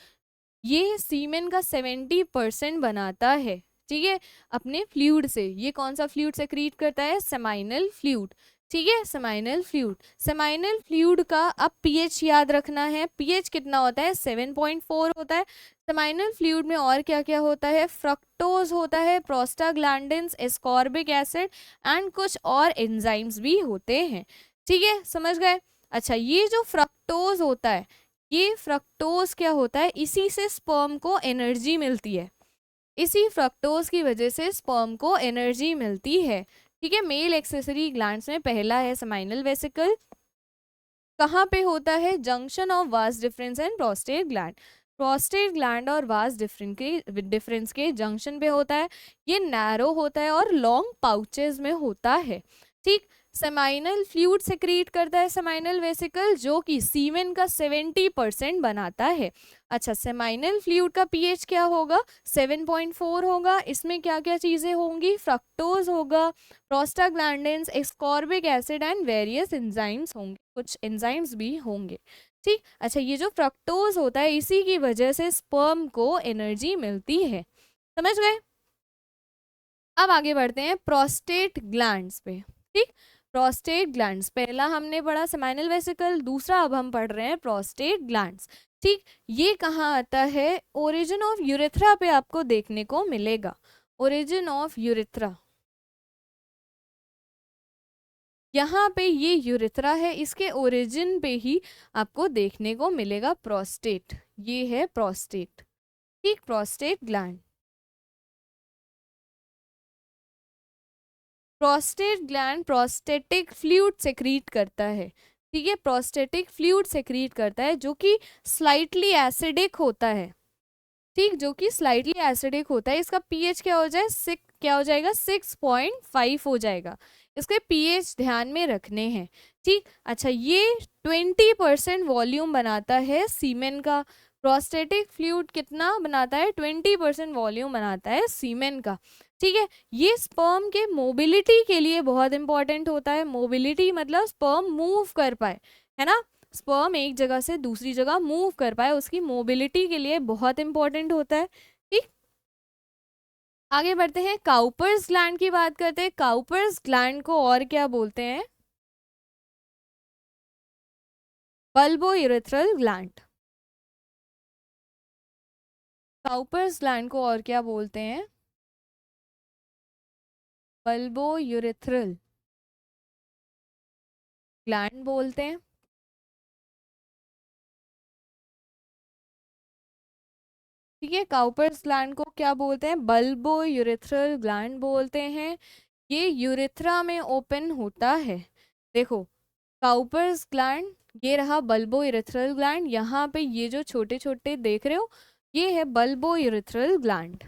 ये सीमेन का 70% बनाता है, ठीक है, अपने फ्लूइड से। ये कौन सा फ्लूइड सेक्रीट करता है, सेमाइनल फ्लूइड, ठीक है, सेमाइनल फ्लूइड। सेमाइनल फ्लूइड का अब पीएच याद रखना है, पीएच कितना होता है, 7.4 होता है। सेमाइनल फ्लूइड में और क्या क्या होता है, फ्रक्टोज होता है, प्रोस्टाग्लैंडिन्स, एस्कॉर्बिक एसिड एंड कुछ और एंजाइम्स भी होते हैं, ठीक है, समझ गए। अच्छा, ये जो फ्रक्टोज होता है, ये फ्रक्टोज क्या होता है, इसी से स्पर्म को एनर्जी मिलती है, इसी फ्रक्टोज की वजह से स्पर्म को एनर्जी मिलती है, ठीक है। मेल एक्सेसरी ग्लैंड्स में पहला है सेमाइनल वेसिकल, कहाँ पे होता है, junction of vas deferens and prostate gland, prostate gland और वास डिफरेंस के जंक्शन पे होता है। ये नैरो होता है और लॉन्ग पाउचेस में होता है, ठीक। सेमाइनल फ्लूइड सेक्रीट करता है सेमाइनल वेसिकल, जो कि सीमेन का 70% बनाता है। अच्छा, सेमाइनल फ्लूइड का पीएच क्या होगा, 7.4 होगा। इसमें क्या क्या चीजें होंगी, फ्रक्टोज होगा, prostaglandins, ascorbic acid and various enzymes होंगे, कुछ एंजाइम्स भी होंगे, ठीक। अच्छा, ये जो फ्रक्टोज होता है, इसी की वजह से स्पर्म को एनर्जी मिलती है, समझ गए। अब आगे बढ़ते हैं प्रोस्टेट ग्लैंड्स पे, ठीक। प्रोस्टेट ग्लैंड्स, पहला हमने पढ़ा सेमाइनल वेसिकल, दूसरा अब हम पढ़ रहे हैं प्रोस्टेट ग्लैंड्स, ठीक। ये कहाँ आता है, ओरिजिन ऑफ यूरेथ्रा पे आपको देखने को मिलेगा, ओरिजिन ऑफ यूरेथ्रा, यहाँ पे ये यूरेथ्रा है, इसके ओरिजिन पे ही आपको देखने को मिलेगा प्रोस्टेट, ये है प्रोस्टेट, ठीक, prostate gland. Prostate gland prostatic fluid secrete करता है, ठीक है, प्रोस्टेटिक फ्लूइड सेक्रीट करता है, जो कि स्लाइटली एसिडिक होता है, ठीक, जो कि स्लाइटली एसिडिक होता है। इसका पीएच क्या हो जाए, क्या हो जाएगा, 6.5 हो जाएगा। इसके पीएच ध्यान में रखने हैं, ठीक। अच्छा, ये 20% वॉल्यूम बनाता है सीमेन का, प्रोस्टेटिक फ्लूइड कितना बनाता है, 20% वॉल्यूम बनाता है सीमेन का, ठीक है। ये स्पर्म के मोबिलिटी के लिए बहुत इंपॉर्टेंट होता है, मोबिलिटी मतलब स्पर्म मूव कर पाए, है ना, स्पर्म एक जगह से दूसरी जगह मूव कर पाए, उसकी मोबिलिटी के लिए बहुत इंपॉर्टेंट होता है, ठीक। आगे बढ़ते हैं, काउपर्स ग्लैंड की बात करते हैं। काउपर्स ग्लैंड को और क्या बोलते हैं, bulbo urethral gland, Cowper's gland को और क्या बोलते हैं, बल्बो यूरेथ्रल ग्लैंड बोलते हैं, ठीक है। काउपर्स ग्लैंड को क्या बोलते हैं, बल्बो यूरेथ्रल ग्लैंड बोलते हैं। ये यूरेथ्रा में ओपन होता है, देखो, काउपर्स ग्लैंड, ये रहा बल्बो यूरेथ्रल ग्लैंड, यहाँ पे ये जो छोटे छोटे देख रहे हो, ये है बल्बो यूरेथ्रल ग्लैंड,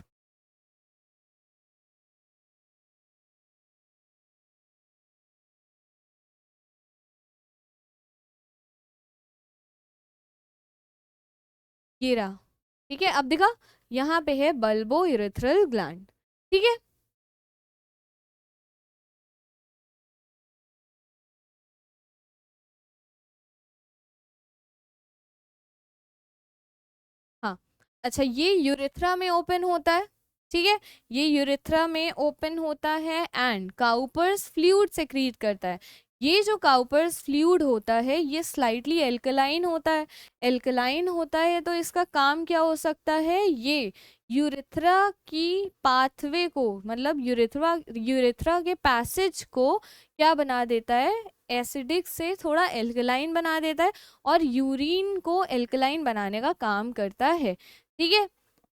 ये रहा, ठीक है। अब देखा, यहाँ पे है बल्बो यूरेथ्रल ग्लैंड, ठीक है। हाँ, अच्छा, ये यूरेथ्रा में ओपन होता है, ठीक है, ये यूरेथ्रा में ओपन होता है एंड काउपर्स फ्लूइड सेक्रीट करता है। ये जो काउपर्स फ्लूइड होता है, ये स्लाइटली एल्कलाइन होता है, एल्कलाइन होता है, तो इसका काम क्या हो सकता है, ये यूरेथ्रा की पाथवे को, मतलब यूरेथ्रा के पैसेज को क्या बना देता है, एसिडिक से थोड़ा एल्कलाइन बना देता है, और यूरिन को एल्कलाइन बनाने का काम करता है, ठीक है।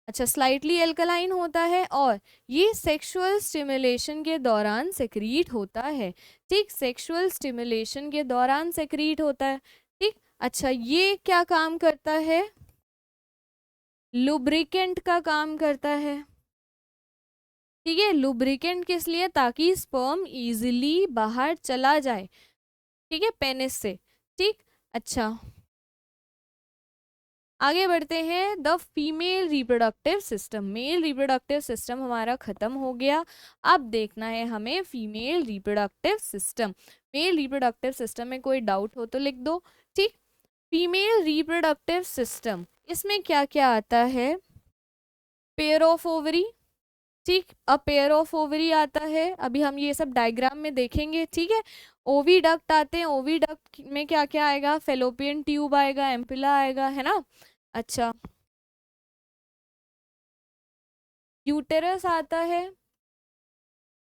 अच्छा, स्लाइटली एल्कलाइन होता है और ये सेक्सुअल स्टिमुलेशन के दौरान सेक्रीट होता है, ठीक, सेक्सुअल स्टिमुलेशन के दौरान सेक्रीट होता है, ठीक। अच्छा, ये क्या काम करता है, लुब्रिकेंट का काम करता है, ठीक है, लुब्रिकेंट किस लिए, ताकि स्पर्म इजीली बाहर चला जाए, ठीक है, पेनिस से, ठीक। अच्छा, आगे बढ़ते हैं। The female reproductive system, male reproductive system हमारा खत्म हो गया। अब देखना है हमें female reproductive system. Male reproductive system में कोई डाउट हो तो लिख दो। ठीक, फीमेल रिप्रोडक्टिव सिस्टम, इसमें क्या क्या आता है? पेयर ऑफ ओवरी, ठीक, अ पेयर ऑफ ओवरी आता है। अभी हम ये सब डायग्राम में देखेंगे, ठीक है। ओविडक्ट आते हैं, ओविडक्ट में क्या क्या आएगा? फेलोपियन ट्यूब आएगा, एम्पुला आएगा, है ना। अच्छा, यूटेरस आता है,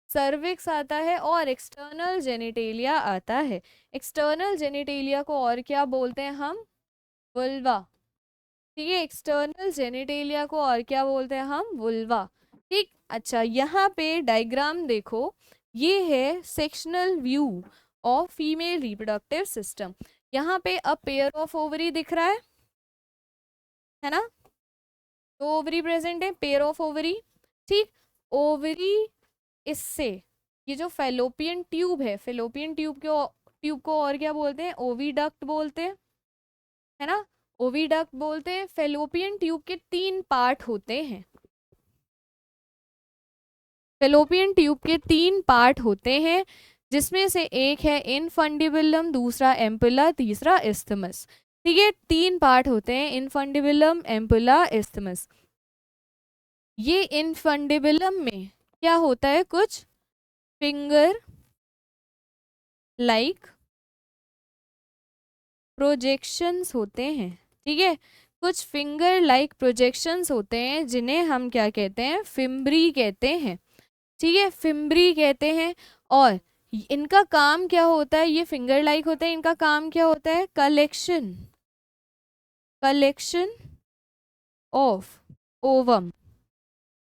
सर्विक्स आता है और एक्सटर्नल जेनिटेलिया आता है। एक्सटर्नल जेनिटेलिया को और क्या बोलते हैं हम? वुल्वा। ठीक है, एक्सटर्नल जेनिटेलिया को और क्या बोलते हैं हम? वुल्वा। ठीक, अच्छा यहाँ पे डायग्राम देखो, ये है sectional view of female reproductive system. यहाँ पे अ पेयर ऑफ ओवरी दिख रहा है ना, तो ओवरी प्रेजेंट है, पेयर ऑफ ओवरी। ठीक, ओवरी, इससे ये जो फेलोपियन ट्यूब है, फेलोपियन ट्यूब को और क्या बोलते हैं? ओविडक्ट बोलते हैं, है ना, ओविडक्ट बोलते हैं। फेलोपियन ट्यूब के 3 पार्ट होते हैं, फेलोपियन ट्यूब के 3 पार्ट होते हैं, जिसमें से एक है इनफंडिबुलम, दूसरा एम्पुला, तीसरा इस्थमस। ठीक है, 3 पार्ट होते हैं, इनफंडिबुलम, एम्पुला, इस्थमस। ये इनफंडिबुलम में क्या होता है? कुछ फिंगर लाइक प्रोजेक्शंस होते हैं। ठीक है, कुछ फिंगर लाइक प्रोजेक्शंस होते हैं, जिन्हें हम क्या कहते हैं? फिम्ब्री कहते हैं। ठीक है, फिम्ब्री कहते हैं। और इनका काम क्या होता है? ये फिंगर लाइक होते हैं, इनका काम क्या होता है? Collection, collection of ovum,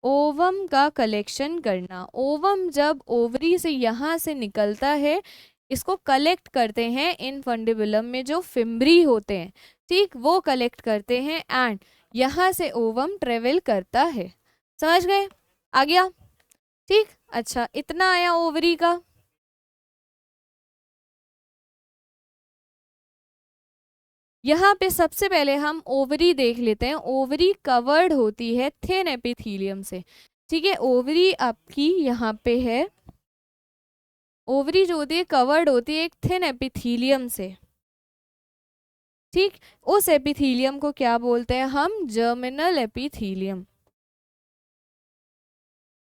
ovum का कलेक्शन करना। ओवम जब ओवरी से यहाँ से निकलता है, इसको कलेक्ट करते हैं इनफंडिबुलम में जो फिम्ब्री होते हैं, ठीक, वो कलेक्ट करते हैं एंड यहाँ से ओवम ट्रेवल करता है। समझ गए? आ गया? ठीक, अच्छा इतना आया ओवरी का। यहाँ पे सबसे पहले हम ओवरी देख लेते हैं। ओवरी कवर्ड होती है थिन एपिथीलियम से। ठीक है, ओवरी आपकी यहाँ पे है, ओवरी जो होती है कवर्ड होती है एक थिन एपिथीलियम से। ठीक, उस एपिथीलियम को क्या बोलते हैं हम? Germinal epithelium.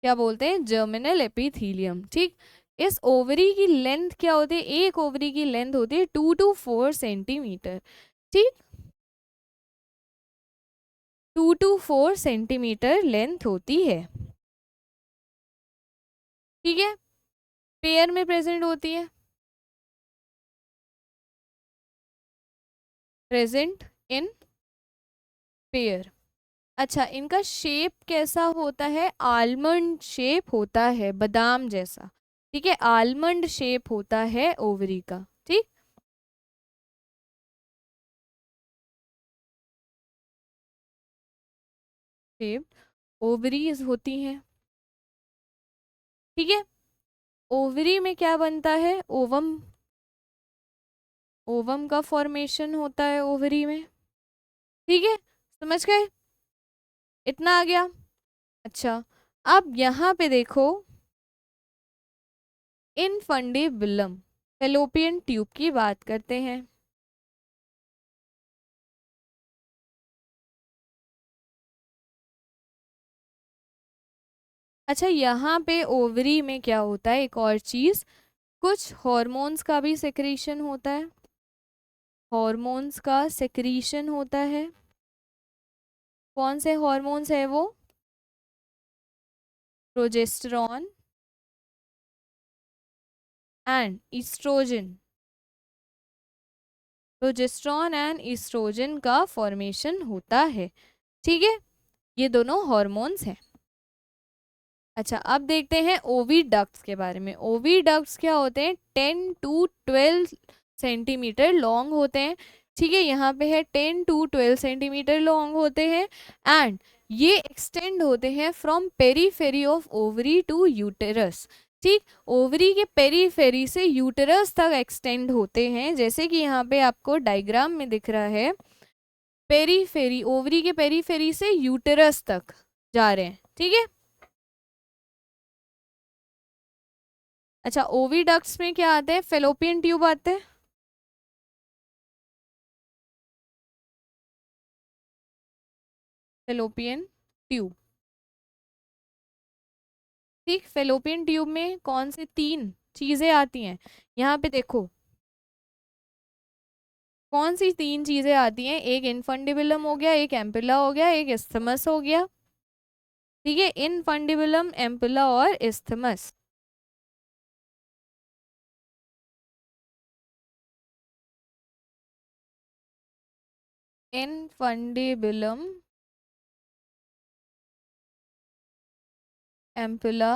क्या बोलते हैं? Germinal epithelium. ठीक, इस ओवरी की लेंथ क्या होती है? एक ओवरी की लेंथ होती है 2 to 4 सेंटीमीटर। ठीक, 2 to 4 सेंटीमीटर लेंथ होती है। ठीक है, पेयर में प्रेजेंट होती है, प्रेजेंट इन पेयर। अच्छा, इनका शेप कैसा होता है? आलमंड शेप होता है, बादाम जैसा। ठीक है, आलमंड शेप होता है ओवरी का। ठीक, शेप ओवरीज होती हैं। ठीक है, ओवरी में क्या बनता है? ओवम, ओवम का फॉर्मेशन होता है ओवरी में। ठीक है, समझ गए? इतना आ गया। अच्छा, अब यहाँ पे देखो, इनफंडिबुलम फैलोपियन ट्यूब की बात करते हैं। अच्छा, यहाँ पे ओवरी में क्या होता है? एक और चीज, कुछ हॉर्मोन्स का भी सेक्रीशन होता है, हॉर्मोन्स का सेक्रीशन होता है। कौन से हॉर्मोन्स है वो? Progesterone and oestrogen, progesterone and oestrogen का फॉर्मेशन होता है। ठीक है, ये दोनों हॉर्मोन्स हैं। अच्छा, अब देखते हैं ओविडक्ट्स के बारे में। ओविडक्ट्स क्या होते हैं? 10 to 12 सेंटीमीटर लॉन्ग होते हैं। ठीक है, यहाँ पे है 10 to 12 सेंटीमीटर लॉन्ग होते हैं एंड ये एक्सटेंड होते हैं from periphery of ovary to uterus. ठीक, ओवरी के पेरीफेरी से यूटेरस तक एक्सटेंड होते हैं, जैसे कि यहाँ पे आपको डायग्राम में दिख रहा है। पेरीफेरी, ओवरी के पेरीफेरी से यूटेरस तक जा रहे हैं, ठीक है। अच्छा, ओविडक्ट्स में क्या आते हैं? फेलोपियन ट्यूब आते हैं, फेलोपियन ट्यूब, ठीक। फेलोपियन ट्यूब में कौन सी 3 चीजें आती हैं? यहाँ पे देखो कौन सी 3 चीजें आती हैं। एक इनफंडिबुलम हो गया, एक एम्पुला हो गया, एक इस्थमस हो गया, ठीक है। इनफंडिबुलम, एम्पुला और isthmus. Infundibulum, ampulla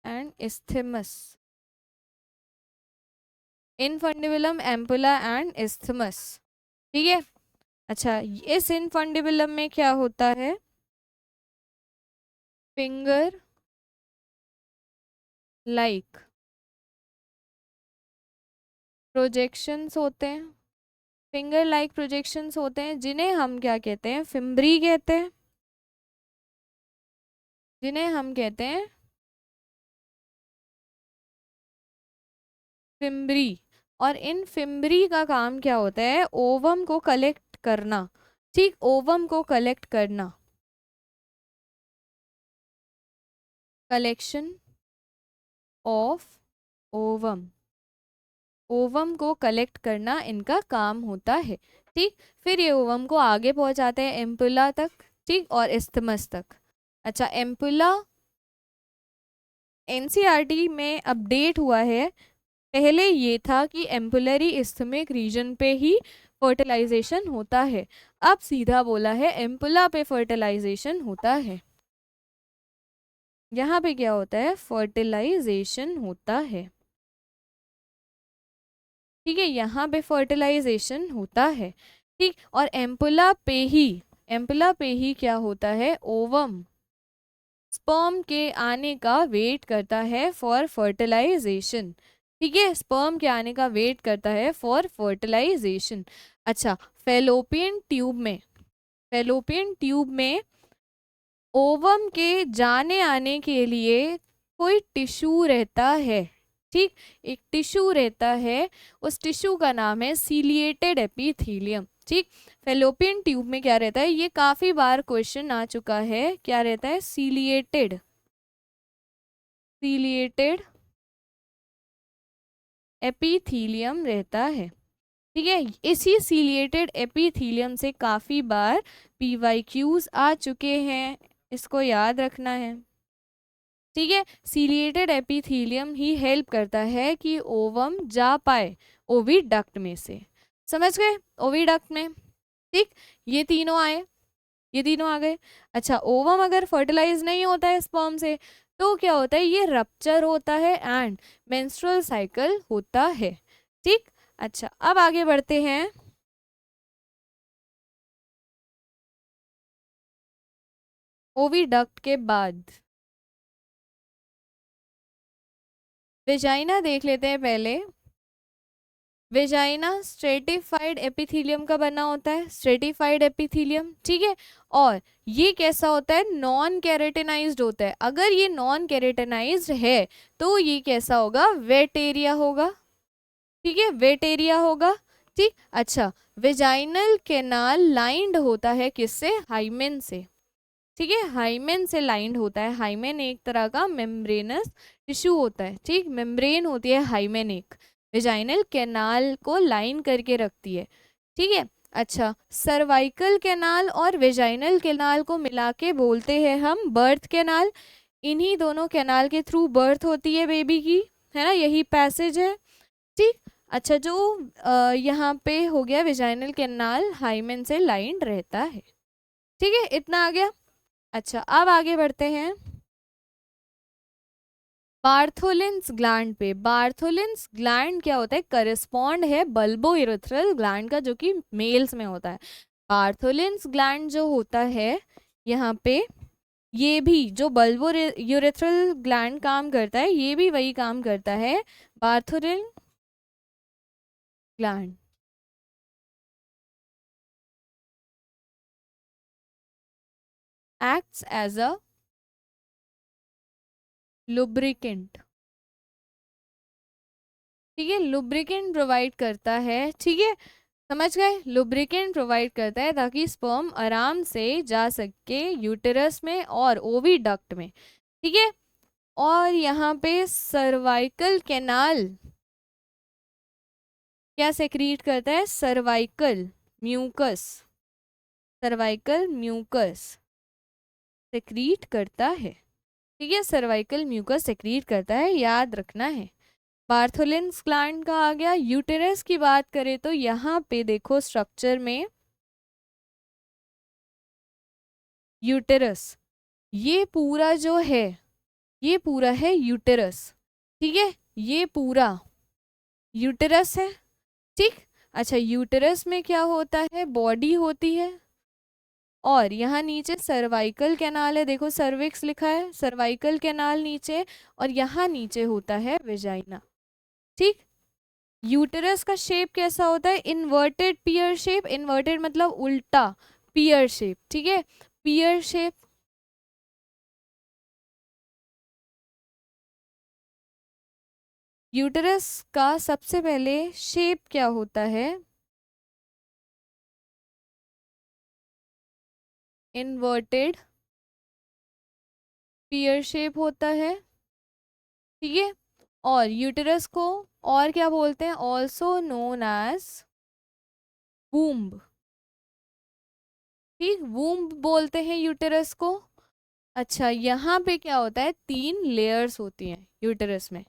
and isthmus, infundibulum, ampulla and isthmus, ठीक है। अच्छा, इस इनफंडिबुलम में क्या होता है? फिंगर लाइक प्रोजेक्शंस होते हैं, फिंगर लाइक प्रोजेक्शंस होते हैं, जिन्हें हम क्या कहते हैं? फिम्बरी कहते हैं, जिन्हें हम कहते हैं फिम्बरी। और इन फिम्बरी का काम क्या होता है? ओवम को कलेक्ट करना, ठीक। ओवम को कलेक्ट करना, कलेक्शन ऑफ ओवम, ओवम को कलेक्ट करना इनका काम होता है, ठीक। फिर ये ओवम को आगे पहुंचाते हैं एम्पुला तक, ठीक, और इस्थमस तक। अच्छा, एम्पुला एनसीईआरटी में अपडेट हुआ है। पहले ये था कि एम्पुलरी इस्थमिक रीजन पे ही फर्टिलाइजेशन होता है, अब सीधा बोला है एम्पुला पे फर्टिलाइजेशन होता है। यहाँ पे क्या होता है? फर्टिलाइजेशन होता है, ठीक है। यहाँ पे फर्टिलाइजेशन होता है, ठीक। और एम्पुला पे ही क्या होता है? ओवम स्पर्म के आने का वेट करता है फॉर फर्टिलाइजेशन, ठीक है। स्पर्म के आने का वेट करता है फॉर फर्टिलाइजेशन। अच्छा, फेलोपियन ट्यूब में ओवम के जाने आने के लिए कोई टिश्यू रहता है, ठीक। एक टिश्यू रहता है, उस टिश्यू का नाम है सीलिएटेड एपिथेलियम, ठीक। फेलोपियन ट्यूब में क्या रहता है? ये काफी बार क्वेश्चन आ चुका है, क्या रहता है? सीलिएटेड एपिथेलियम रहता है, ठीक है। इसी सीलिएटेड एपिथेलियम से काफी बार पीवाईक्यूज आ चुके हैं, इसको याद रखना है, ठीक है। सीलिएटेड एपिथेलियम ही हेल्प करता है कि ओवम जा पाए ओविडक्ट में से, समझ गए? ओविडक्ट में, ठीक। ये तीनों आए, ये तीनों आ गए। अच्छा, ओवम अगर फर्टिलाइज नहीं होता है स्पर्म से तो क्या होता है? ये रप्चर होता है एंड मेंस्ट्रुअल साइकिल होता है, ठीक। अच्छा, अब आगे बढ़ते हैं। ओविडक्ट के बाद वेजाइना देख लेते हैं पहले। वेजाइना स्ट्रेटिफाइड एपिथेलियम का बना होता है, स्ट्रेटिफाइड एपिथेलियम, ठीक है। और ये कैसा होता है? नॉन केरेटिनाइज्ड होता है। अगर ये नॉन केरेटिनाइज्ड है तो ये कैसा होगा? वेट एरिया होगा, ठीक है, वेट एरिया होगा, ठीक। अच्छा, वेजाइनल कैनाल लाइंड होता है किससे? हाइमेन से, ठीक है। हाइमेन से लाइंड होता है। हाइमेन एक तरह का मेम्ब्रेनस टिश्यू होता है, ठीक। मेम्ब्रेन होती है हाइमेन, एक वेजाइनल कैनाल को लाइन करके रखती है, ठीक है। अच्छा, सर्वाइकल कैनाल और वेजाइनल कैनाल को मिला के बोलते हैं हम बर्थ कैनाल। इन्हीं दोनों कैनाल के थ्रू बर्थ होती है बेबी की, है ना, यही पैसेज है, ठीक। अच्छा, जो यहाँ पे हो गया वेजाइनल कैनाल हाइमेन से लाइंड रहता है, ठीक है। इतना आ गया। अच्छा, अब आगे बढ़ते हैं बार्थोलिन्स ग्लैंड पे। बार्थोलिन्स ग्लैंड क्या होता है? करस्पॉन्ड है बल्बो यूरेथ्रल ग्लैंड का, जो कि मेल्स में होता है। बार्थोलिन्स ग्लैंड जो होता है यहाँ पे, ये भी जो बल्बो यूरेथ्रल ग्लैंड काम करता है, ये भी वही काम करता है, Bartholin gland, acts as a lubricant, ठीक है, लुब्रिकेंट प्रोवाइड करता है, ठीक है, समझ गए, लुब्रिकेंट प्रोवाइड करता है ताकि स्पर्म आराम से जा सके यूटेरस में और ओविडक्ट में, ठीक है। और यहाँ पे सर्वाइकल कैनाल क्या सेक्रीट करता है, cervical mucus, cervical mucus secrete करता है, ठीक है, सर्वाइकल म्यूकस सेक्रीट करता है, याद रखना है। बार्थोलिन्स ग्लैंड का आ गया। यूटेरस की बात करें तो यहाँ पे देखो स्ट्रक्चर में यूटेरस, ये पूरा जो है ये पूरा है यूटेरस, ठीक है, ये पूरा यूटेरस है, ठीक। अच्छा, यूटेरस में क्या होता है, बॉडी होती है और यहाँ नीचे सर्वाइकल कैनाल है, देखो सर्विक्स लिखा है, सर्वाइकल कैनाल नीचे और यहाँ नीचे होता है वेजाइना, ठीक। यूटेरस का शेप कैसा होता है, इन्वर्टेड पियर शेप, इन्वर्टेड मतलब उल्टा, पियर शेप, ठीक है, पियर शेप। यूटेरस का सबसे पहले शेप क्या होता है, इन्वर्टेड पियर शेप होता है, ठीक है। और यूटेरस को और क्या बोलते हैं, ऑल्सो नोन एज वूम्ब, ठीक, वूम्ब बोलते हैं यूटेरस को। अच्छा, यहाँ पे क्या होता है, 3 लेयर्स होती हैं यूटेरस में,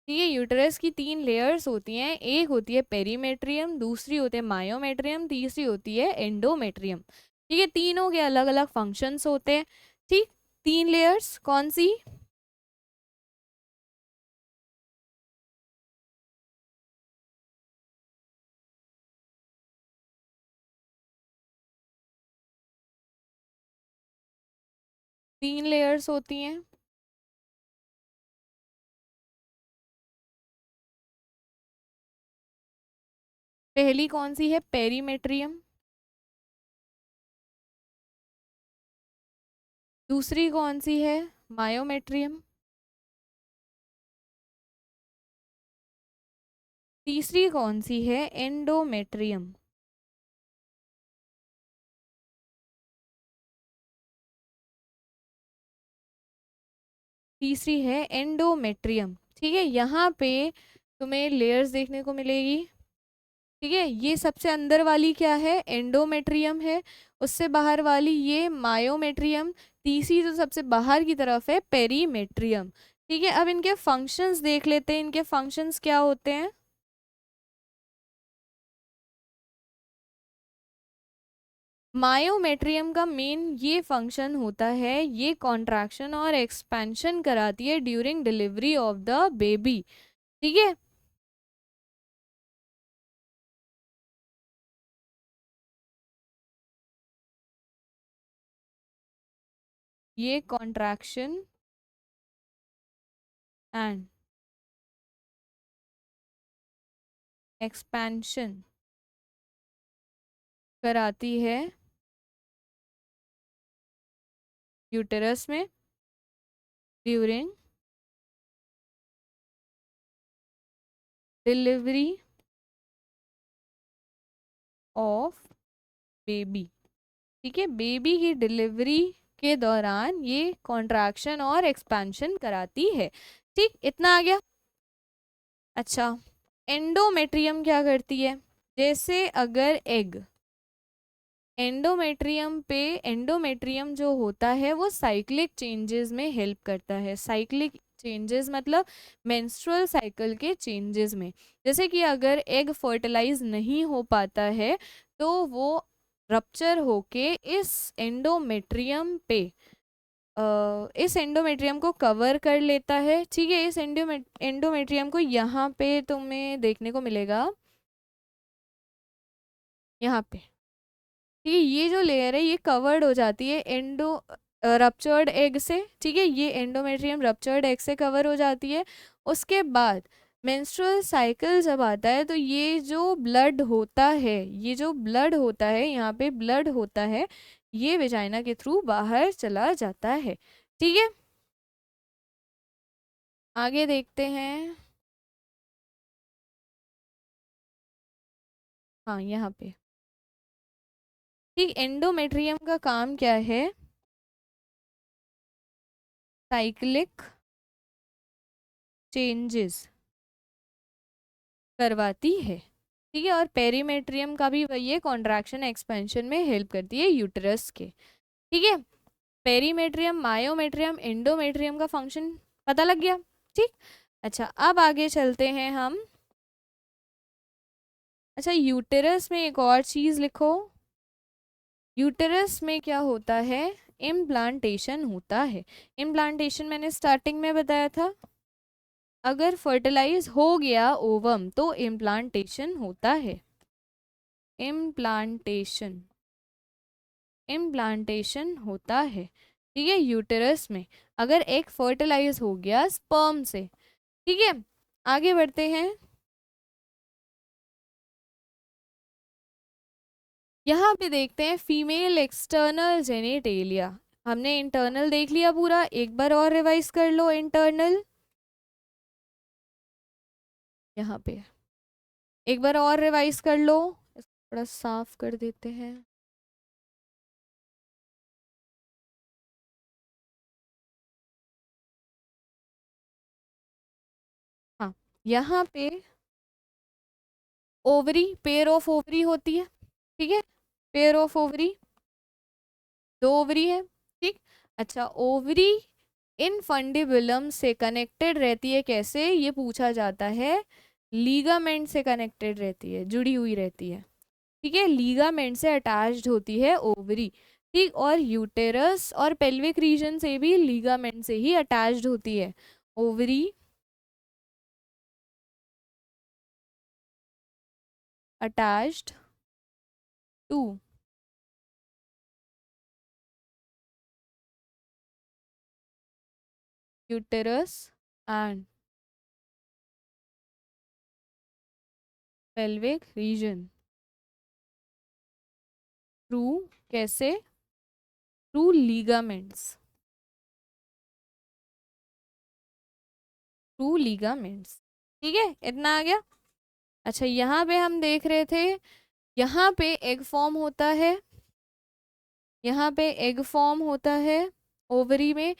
ठीक है, यूटेरस की 3 लेयर्स होती हैं, एक होती है पेरीमेट्रियम, दूसरी होती है मायोमेट्रियम, तीसरी होती है एंडोमेट्रियम, ठीक है, तीनों के अलग अलग फंक्शंस होते हैं, ठीक। 3 लेयर्स कौन सी, तीन लेयर्स होती हैं, पहली कौन सी है, पेरीमेट्रियम, दूसरी कौन सी है, मायोमेट्रियम, तीसरी कौन सी है, एंडोमेट्रियम, तीसरी है एंडोमेट्रियम, ठीक है। यहाँ पे तुम्हें लेयर्स देखने को मिलेगी, ठीक है, ये सबसे अंदर वाली क्या है, एंडोमेट्रियम है, उससे बाहर वाली ये मायोमेट्रियम, तीसरी जो सबसे बाहर की तरफ है पेरीमेट्रियम, ठीक है। अब इनके फंक्शंस देख लेते हैं, इनके फंक्शंस क्या होते हैं। मायोमेट्रियम का मेन ये फंक्शन होता है, ये कॉन्ट्रैक्शन और एक्सपेंशन कराती है during delivery of the baby, ठीक है। ये कॉन्ट्रैक्शन एंड एक्सपेंशन कराती है यूटेरस में ड्यूरिंग डिलीवरी ऑफ बेबी, ठीक है, बेबी की डिलीवरी के दौरान ये कॉन्ट्रैक्शन और एक्सपेंशन कराती है, ठीक, इतना आ गया। अच्छा, एंडोमेट्रियम क्या करती है, जैसे अगर एग, एंडोमेट्रियम पे, एंडोमेट्रियम जो होता है वो साइक्लिक चेंजेस में हेल्प करता है, साइक्लिक चेंजेस मतलब मेंस्ट्रुअल साइकिल के चेंजेस में, जैसे कि अगर एग फर्टिलाइज नहीं हो पाता है तो वो रप्चर होके इस एंडोमेट्रियम को कवर कर लेता है, ठीक है। इस एंडोमेट्रियम को यहाँ पे तुम्हें देखने को मिलेगा, यहाँ पे, ठीक है, ये जो लेयर है ये कवर्ड हो जाती है एंडो रप्चर्ड एग से, ठीक है, ये एंडोमेट्रियम रप्चर्ड एग से कवर हो जाती है। उसके बाद मेंस्ट्रुअल साइकिल जब आता है तो ये जो ब्लड होता है, ये जो ब्लड होता है, यहाँ पे ब्लड होता है, ये वेजाइना के थ्रू बाहर चला जाता है। ठीक है, आगे देखते हैं। हाँ यहाँ पे ठीक, एंडोमेट्रियम का काम क्या है? साइक्लिक चेंजेस करवाती है। ठीक है, और पेरीमेट्रियम का भी वही है, कॉन्ट्रैक्शन एक्सपेंशन में हेल्प करती है यूटरस के। ठीक है, पेरीमेट्रियम, मायोमेट्रियम, एंडोमेट्रियम का फंक्शन पता लग गया। ठीक, अच्छा अब आगे चलते हैं हम। अच्छा, यूटेरस में एक और चीज लिखो। यूटेरस में क्या होता है? इम्प्लांटेशन होता है। इम्प्लांटेशन मैंने स्टार्टिंग में बताया था, अगर फर्टिलाइज हो गया ओवम तो इम्प्लांटेशन होता है। इम्प्लांटेशन, इम्प्लांटेशन होता है। ठीक है, यूटेरस में अगर एक फर्टिलाइज हो गया स्पर्म से। ठीक है, आगे बढ़ते हैं। यहाँ पे देखते हैं फीमेल एक्सटर्नल जेनिटेलिया। हमने इंटरनल देख लिया पूरा, एक बार और रिवाइज कर लो इंटरनल। यहाँ पे एक बार और रिवाइज कर लो, इसको थोड़ा साफ कर देते हैं। हाँ, यहाँ पे ओवरी, पेयर ऑफ ओवरी होती है। ठीक है, पेयर ऑफ ओवरी, दो ओवरी है। ठीक, अच्छा ओवरी इन फंडिबुलम से कनेक्टेड रहती है, कैसे ये पूछा जाता है? लीगामेंट से कनेक्टेड रहती है, जुड़ी हुई रहती है। ठीक है, लीगामेंट से अटैच्ड होती है ओवरी। ठीक, और यूटेरस और पेल्विक रीजन से भी लीगामेंट से ही अटैच्ड होती है ovary. Attached to uterus and pelvic region through, कैसे? Through ligaments, through ligaments. ठीक है, इतना आ गया। अच्छा, यहाँ पे हम देख रहे थे, यहाँ पे एग फॉर्म होता है, यहाँ पे एग फॉर्म होता है ओवरी में।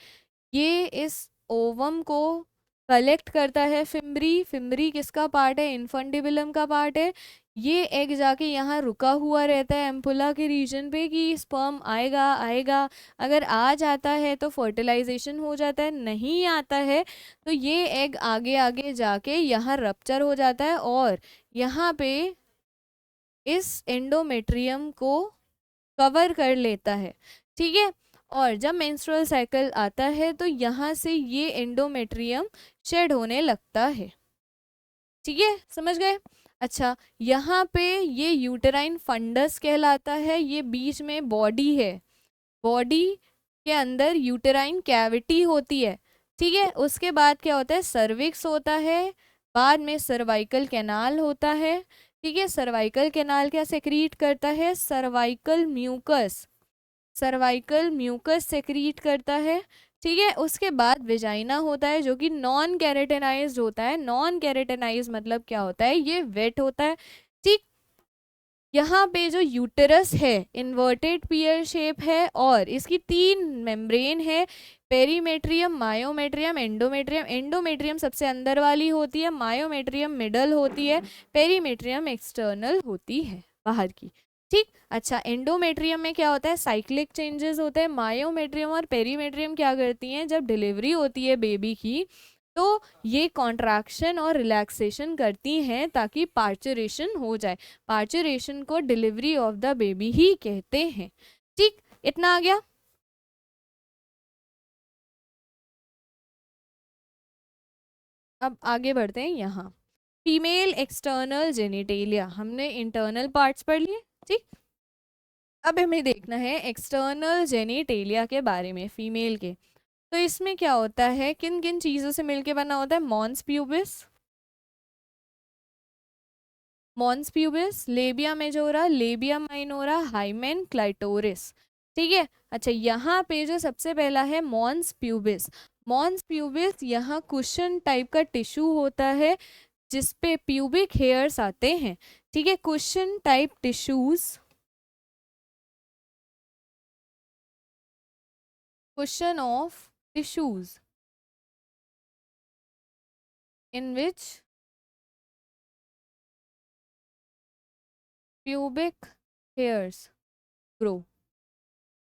ये इस ओवम को कलेक्ट करता है फिम्बरी। फिम्बरी किसका पार्ट है? इन्फंडिबुलम का पार्ट है। ये एग जाके यहाँ रुका हुआ रहता है एम्पुला के रीजन पे कि स्पर्म आएगा आएगा। अगर आ जाता है तो फर्टिलाइजेशन हो जाता है, नहीं आता है तो ये एग आगे आगे जाके यहाँ रप्चर हो जाता है और यहाँ पे इस एंडोमेट्रियम को कवर कर लेता है। ठीक है, और जब मेंस्ट्रुअल साइकिल आता है तो यहाँ से ये एंडोमेट्रियम शेड होने लगता है। ठीक है, समझ गए? अच्छा, यहाँ पे ये यूटेराइन फंडस कहलाता है, ये बीच में बॉडी है, बॉडी के अंदर यूटेराइन कैविटी होती है। ठीक है, उसके बाद क्या होता है? सर्विक्स होता है, बाद में सर्वाइकल कैनाल होता है। ठीक है, सर्वाइकल कैनाल क्या सेक्रीट करता है? Cervical mucus, cervical mucus secrete करता है। ठीक है, उसके बाद वेजाइना होता है जो कि नॉन कैरेटेनाइज्ड होता है। नॉन कैरेटेनाइज मतलब क्या होता है? ये वेट होता है। ठीक, यहाँ पे जो यूटेरस है इन्वर्टेड पीयर शेप है और इसकी तीन मेम्ब्रेन है, पेरीमेट्रियम, मायोमेट्रियम, एंडोमेट्रियम। एंडोमेट्रियम सबसे अंदर वाली होती है, मायोमेट्रियम मिडल होती है, पेरीमेट्रियम एक्सटर्नल होती है, बाहर की। ठीक, अच्छा एंडोमेट्रियम में क्या होता है? साइक्लिक चेंजेस होते हैं। मायोमेट्रियम और पेरीमेट्रियम क्या करती हैं? जब डिलीवरी होती है बेबी की तो ये कॉन्ट्रैक्शन और रिलैक्सेशन करती हैं ताकि पार्चुरेशन हो जाए। पार्चुरेशन को डिलीवरी ऑफ द बेबी ही कहते हैं। ठीक, इतना आ गया। अब आगे बढ़ते हैं। यहाँ फीमेल एक्सटर्नल जेनिटेलिया, हमने इंटरनल पार्ट्स पढ़ लिए। ठीक, अब हमें देखना है एक्सटर्नल जेनिटेलिया के बारे में, फीमेल के। तो इसमें क्या होता है? किन किन चीज़ों से मिलके बना होता है? Mons pubis, mons pubis, labia majora, labia minora, hymen, clitoris. ठीक है। अच्छा, यहाँ पे जो सबसे पहला है मॉन्स प्यूबिस। मॉन्स प्यूबिस यहाँ कुशन टाइप का टिश्यू होता है जिसपे प्यूबिक हेयर्स आते हैं। ठीक है, cushion type tissues, cushion of tissues in which pubic hairs grow,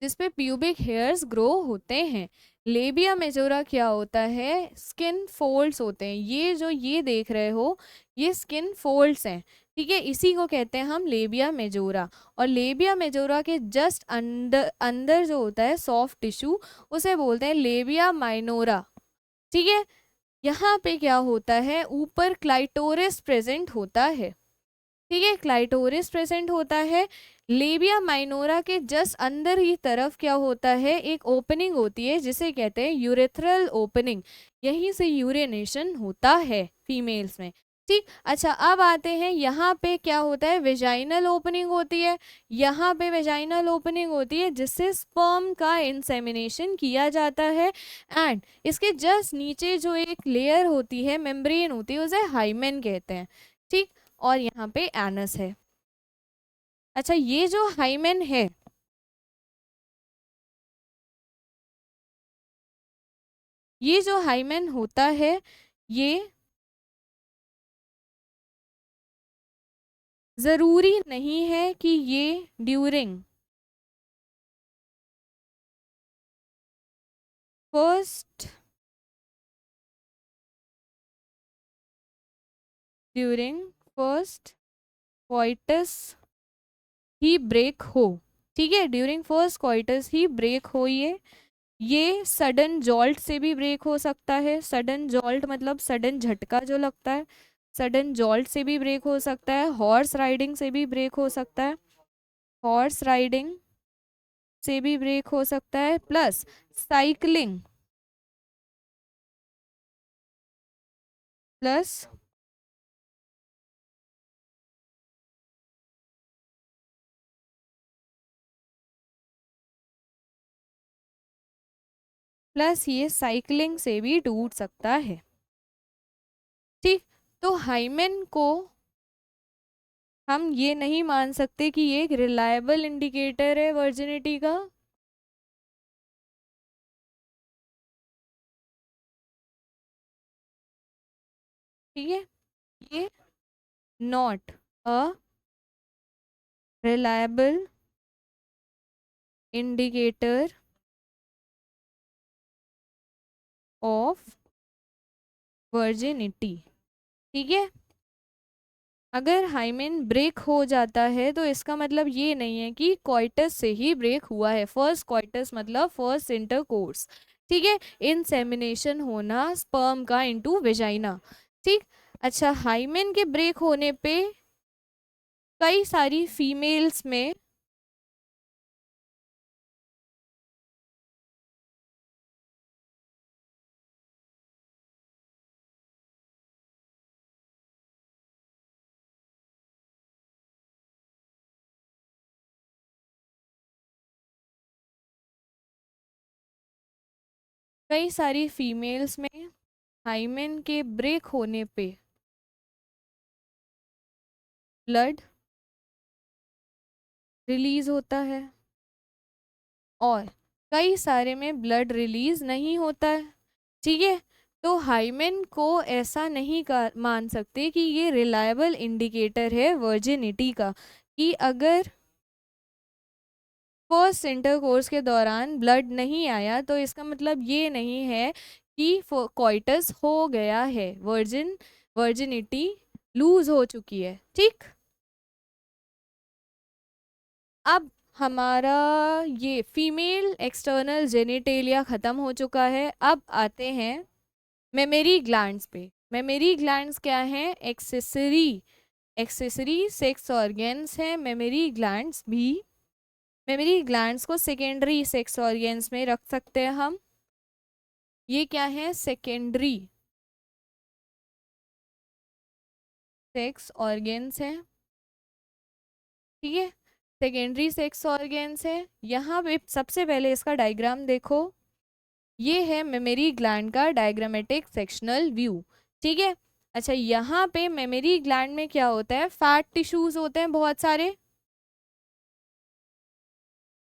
जिसपे प्यूबिक हेयर्स ग्रो होते हैं। लेबिया मेजोरा क्या होता है? स्किन फोल्ड्स होते हैं। ये जो ये देख रहे हो ये स्किन फोल्ड्स हैं। ठीक है, इसी को कहते हैं हम लेबिया मेजोरा। और लेबिया मेजोरा के जस्ट अंदर अंदर जो होता है सॉफ्ट टिश्यू उसे बोलते हैं लेबिया माइनोरा। ठीक है, यहाँ पे क्या होता है? ऊपर क्लाइटोरिस प्रेजेंट होता है। ठीक है, क्लाइटोरिस प्रेजेंट होता है। लेबिया माइनोरा के जस्ट अंदर ही तरफ क्या होता है? एक ओपनिंग होती है जिसे कहते हैं यूरेथ्रल ओपनिंग। यहीं से यूरिनेशन होता है फीमेल्स में। ठीक, अच्छा अब आते हैं यहाँ पे क्या होता है? वेजाइनल ओपनिंग होती है। यहाँ पे वेजाइनल ओपनिंग होती है जिससे स्पर्म का इंसेमिनेशन किया जाता है। एंड इसके जस्ट नीचे जो एक लेयर होती है, मेम्ब्रेन होती है, उसे हाइमेन कहते हैं। ठीक, और यहाँ पे एनस है। अच्छा, ये जो हाइमेन है, ये जो हाइमेन होता है ये जरूरी नहीं है कि ये during first during first coitus ही ब्रेक हो। ठीक है, ड्यूरिंग फर्स्ट क्वाइटस ही ब्रेक हो। ये सडन जॉल्ट से भी ब्रेक हो सकता है। सडन जॉल्ट मतलब सडन झटका जो लगता है, सडन जॉल्ट से भी ब्रेक हो सकता है। हॉर्स राइडिंग से भी ब्रेक हो सकता है, हॉर्स राइडिंग से भी ब्रेक हो सकता है। प्लस साइकिलिंग, प्लस प्लस ये साइकिलिंग से भी टूट सकता है। ठीक, तो हाइमेन को हम ये नहीं मान सकते कि ये एक रिलायबल इंडिकेटर है वर्जिनिटी का। ठीक है, ये not a reliable indicator of virginity. ठीक है, अगर हाइमेन ब्रेक हो जाता है तो इसका मतलब ये नहीं है कि क्वाइटस से ही ब्रेक हुआ है। फर्स्ट क्वाइटस मतलब फर्स्ट इंटरकोर्स। ठीक है, इंसेमिनेशन होना स्पर्म का इनटू वेजाइना। ठीक, अच्छा हाइमेन के ब्रेक होने पे कई सारी फीमेल्स में कई सारी फीमेल्स में हाइमेन के ब्रेक होने पे ब्लड रिलीज होता है और कई सारे में ब्लड रिलीज नहीं होता है। ठीक है, तो हाइमेन को ऐसा नहीं मान सकते कि ये रिलायबल इंडिकेटर है वर्जिनिटी का, कि अगर फर्स्ट इंटरकोर्स के दौरान ब्लड नहीं आया तो इसका मतलब ये नहीं है कि कोइटस हो गया है, वर्जिनिटी लूज हो चुकी है। ठीक, अब हमारा ये फीमेल एक्सटर्नल जेनिटेलिया ख़त्म हो चुका है। अब आते हैं मेमरी ग्लैंड्स पे। मेमरी ग्लैंड्स क्या हैं? एक्सेसरी सेक्स ऑर्गन्स हैं मेमरी ग्लैंड्स भी। मेमरी ग्लैंड्स को सेकेंडरी सेक्स ऑर्गन्स में रख सकते हैं हम। ये क्या है? सेकेंडरी सेक्स ऑर्गन्स हैं। ठीक है, सेकेंडरी सेक्स ऑर्गेन्स है। यहाँ पे सबसे पहले इसका डायग्राम देखो, ये है मेमोरी ग्लैंड का डायग्रामेटिक सेक्शनल व्यू, ठीक है। अच्छा, यहाँ पे मेमोरी ग्लैंड में क्या होता है, फैट टिश्यूज होते हैं बहुत सारे,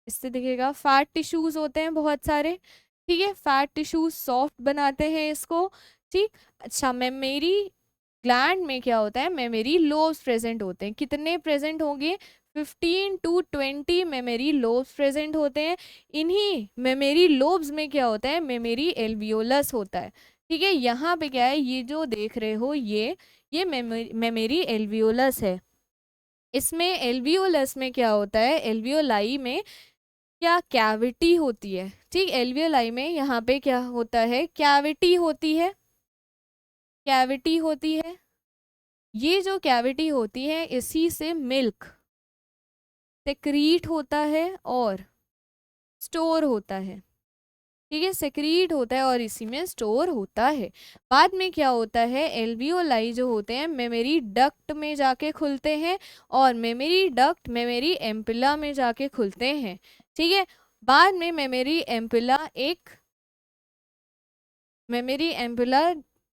इससे दिखेगा फैट टिश्यूज होते हैं बहुत सारे, ठीक है। फैट टिश्यूज सॉफ्ट बनाते हैं इसको, ठीक। अच्छा, मेमोरी ग्लैंड में क्या होता है, मेमोरी लोब्स प्रेजेंट होते हैं। कितने प्रेजेंट होंगे, 15 to 20 मेमोरी लोब्स प्रेजेंट होते हैं। इन्हीं मेमोरी लोब्स में क्या होता है, मेमोरी एल्वियोलस होता है, ठीक है। यहाँ पे क्या है, ये जो देख रहे हो ये मेमोरी एल्वियोलस है। इसमें एल्वियोलस में क्या होता है, एल्वियोलाई में क्या कैविटी होती है, ठीक। एल्वियोलाई में यहाँ पे क्या होता है, कैविटी होती है, कैविटी होती है। ये जो कैविटी होती है इसी से मिल्क सेक्रीट होता है और स्टोर होता है, ठीक है। सेक्रीट होता है और इसी में स्टोर होता है। बाद में क्या होता है, एल्वियोलाई जो होते हैं मेमोरी डक्ट में जाके खुलते हैं और मेमोरी डक्ट मेमोरी एम्पिला में जाके खुलते हैं, ठीक है। बाद में मेमोरी एम्पुला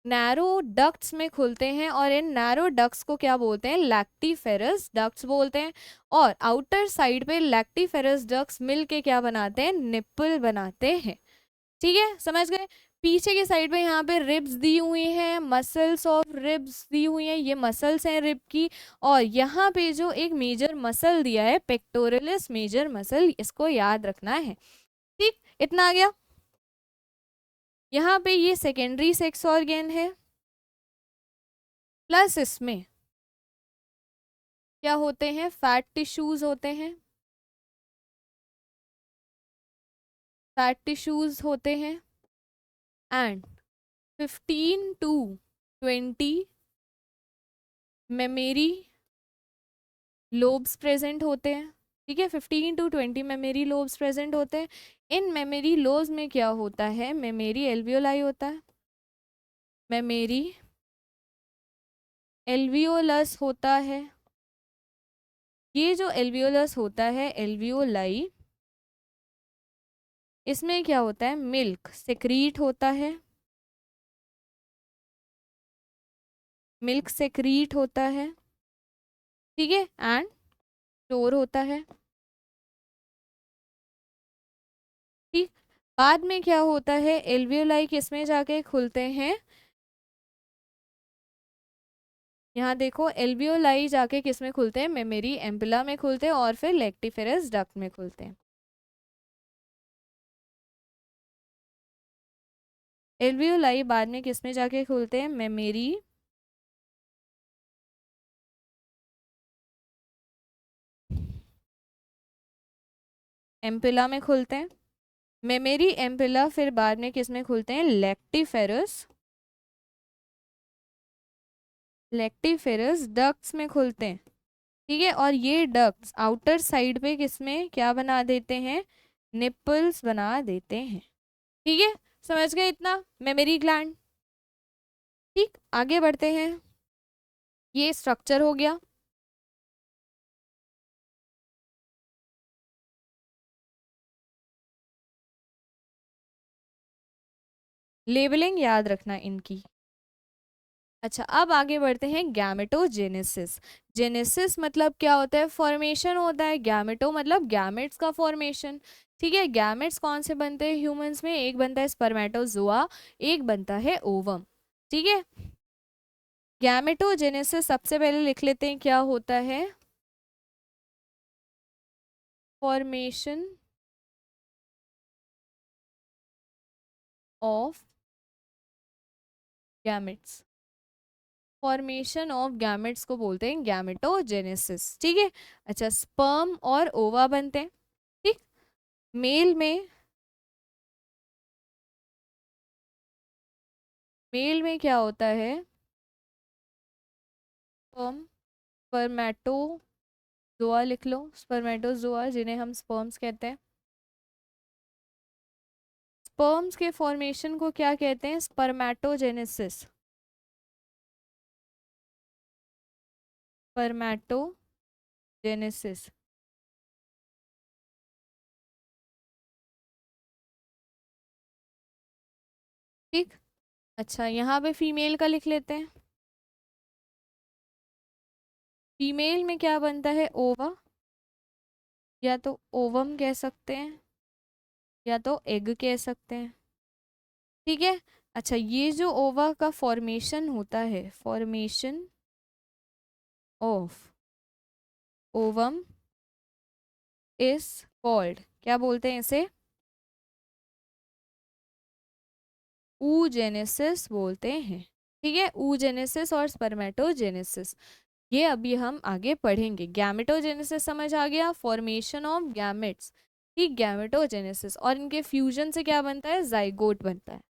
नैरो डक्ट्स में खुलते हैं और इन नैरो डक्ट्स को क्या बोलते हैं, लैक्टिफेरस डक्ट्स बोलते हैं। और आउटर साइड पे लैक्टिफेरस डक्ट्स मिलके क्या बनाते हैं, निप्पल बनाते हैं, ठीक है। समझ गए। पीछे के साइड पे यहाँ पे रिब्स दी हुई हैं, मसल्स ऑफ रिब्स दी हुई हैं, ये मसल्स हैं रिब की। और यहाँ पे जो एक मेजर मसल दिया है, पेक्टोरलिस मेजर मसल, इसको याद रखना है, ठीक। इतना आ गया। यहाँ पे ये सेकेंडरी सेक्स ऑर्गन है, प्लस इसमें क्या होते हैं, फैट टिश्यूज होते हैं, फैट टिश्यूज होते हैं। And 15 to 20 memory lobes present होते हैं, ठीक है। 15 to 20 मेमोरी लोब्स प्रेजेंट होते हैं। इन मेमोरी लोब्स में क्या होता है, मेमोरी एल्वियोलाई होता है, मेमोरी एल्वियोलस होता है। ये जो एल्वियोलस होता है, एल्वियोलाई, इसमें क्या होता है, मिल्क सेक्रीट होता है, मिल्क सेक्रीट होता है, ठीक है। एंड स्टोर होता है, ठीक। बाद में क्या होता है, एल्वियोलाई किसमें जाके खुलते हैं, यहाँ देखो एल्वियोलाई जाके किसमें खुलते हैं, मेमोरी एम्पुला में खुलते हैं और फिर लैक्टिफेरस डक्ट में खुलते हैं। एल्वियोलाई बाद में किसमें जाके खुलते हैं, मेमोरी एम्पुला में खुलते हैं। मेमोरी एम्पुला फिर बाद में किसमें खुलते हैं, लैक्टिफेरस डक्ट्स में खुलते हैं, ठीक है। और ये डक्ट्स आउटर साइड पे किसमें क्या बना देते हैं, निपल्स बना देते हैं, ठीक है। समझ गए इतना, मेमोरी ग्लैंड, ठीक। आगे बढ़ते हैं, ये स्ट्रक्चर हो गया। लेबलिंग याद रखना इनकी। अच्छा, अब आगे बढ़ते हैं, गैमेटोजेनेसिस। जेनेसिस मतलब क्या होता है, फॉर्मेशन होता है। गैमेटो मतलब गैमेट्स का फॉर्मेशन, ठीक है। गैमेट्स कौन से बनते हैं ह्यूमंस में, एक बनता है स्पर्मेटोजोआ, एक बनता है ओवम, ठीक है। गैमेटोजेनेसिस सबसे पहले लिख लेते हैं, क्या होता है, formation of gametes, formation of gametes को बोलते हैं गैमेटोजेनेसिस, ठीक है। अच्छा, स्पर्म और ओवा बनते हैं, ठीक। मेल में मेल में क्या होता है, स्पर्म, स्पर्मेटोजोआ लिख लो, स्पर्मेटोजोआ जिन्हें हम स्पर्म्स कहते हैं। स्पर्म्स के फॉर्मेशन को क्या कहते हैं, स्पर्मेटोजेनेसिस, स्पर्मेटोजेनेसिस, ठीक। अच्छा यहाँ पे फीमेल का लिख लेते हैं। फीमेल में क्या बनता है, ओवा, या तो ओवम कह सकते हैं या तो एग कह सकते हैं। ठीक है। अच्छा ये जो ओवा का फॉर्मेशन होता है, formation of ovum is called, क्या बोलते हैं इसे, oogenesis बोलते हैं। ठीक है, oogenesis और स्पर्मेटोजेनेसिस, ये अभी हम आगे पढ़ेंगे। गैमेटोजेनेसिस समझ आ गया, फॉर्मेशन ऑफ गैमेट्स, ठीक, गैमेटोजेनेसिस, और इनके फ्यूजन से क्या बनता है, जाइगोट बनता है।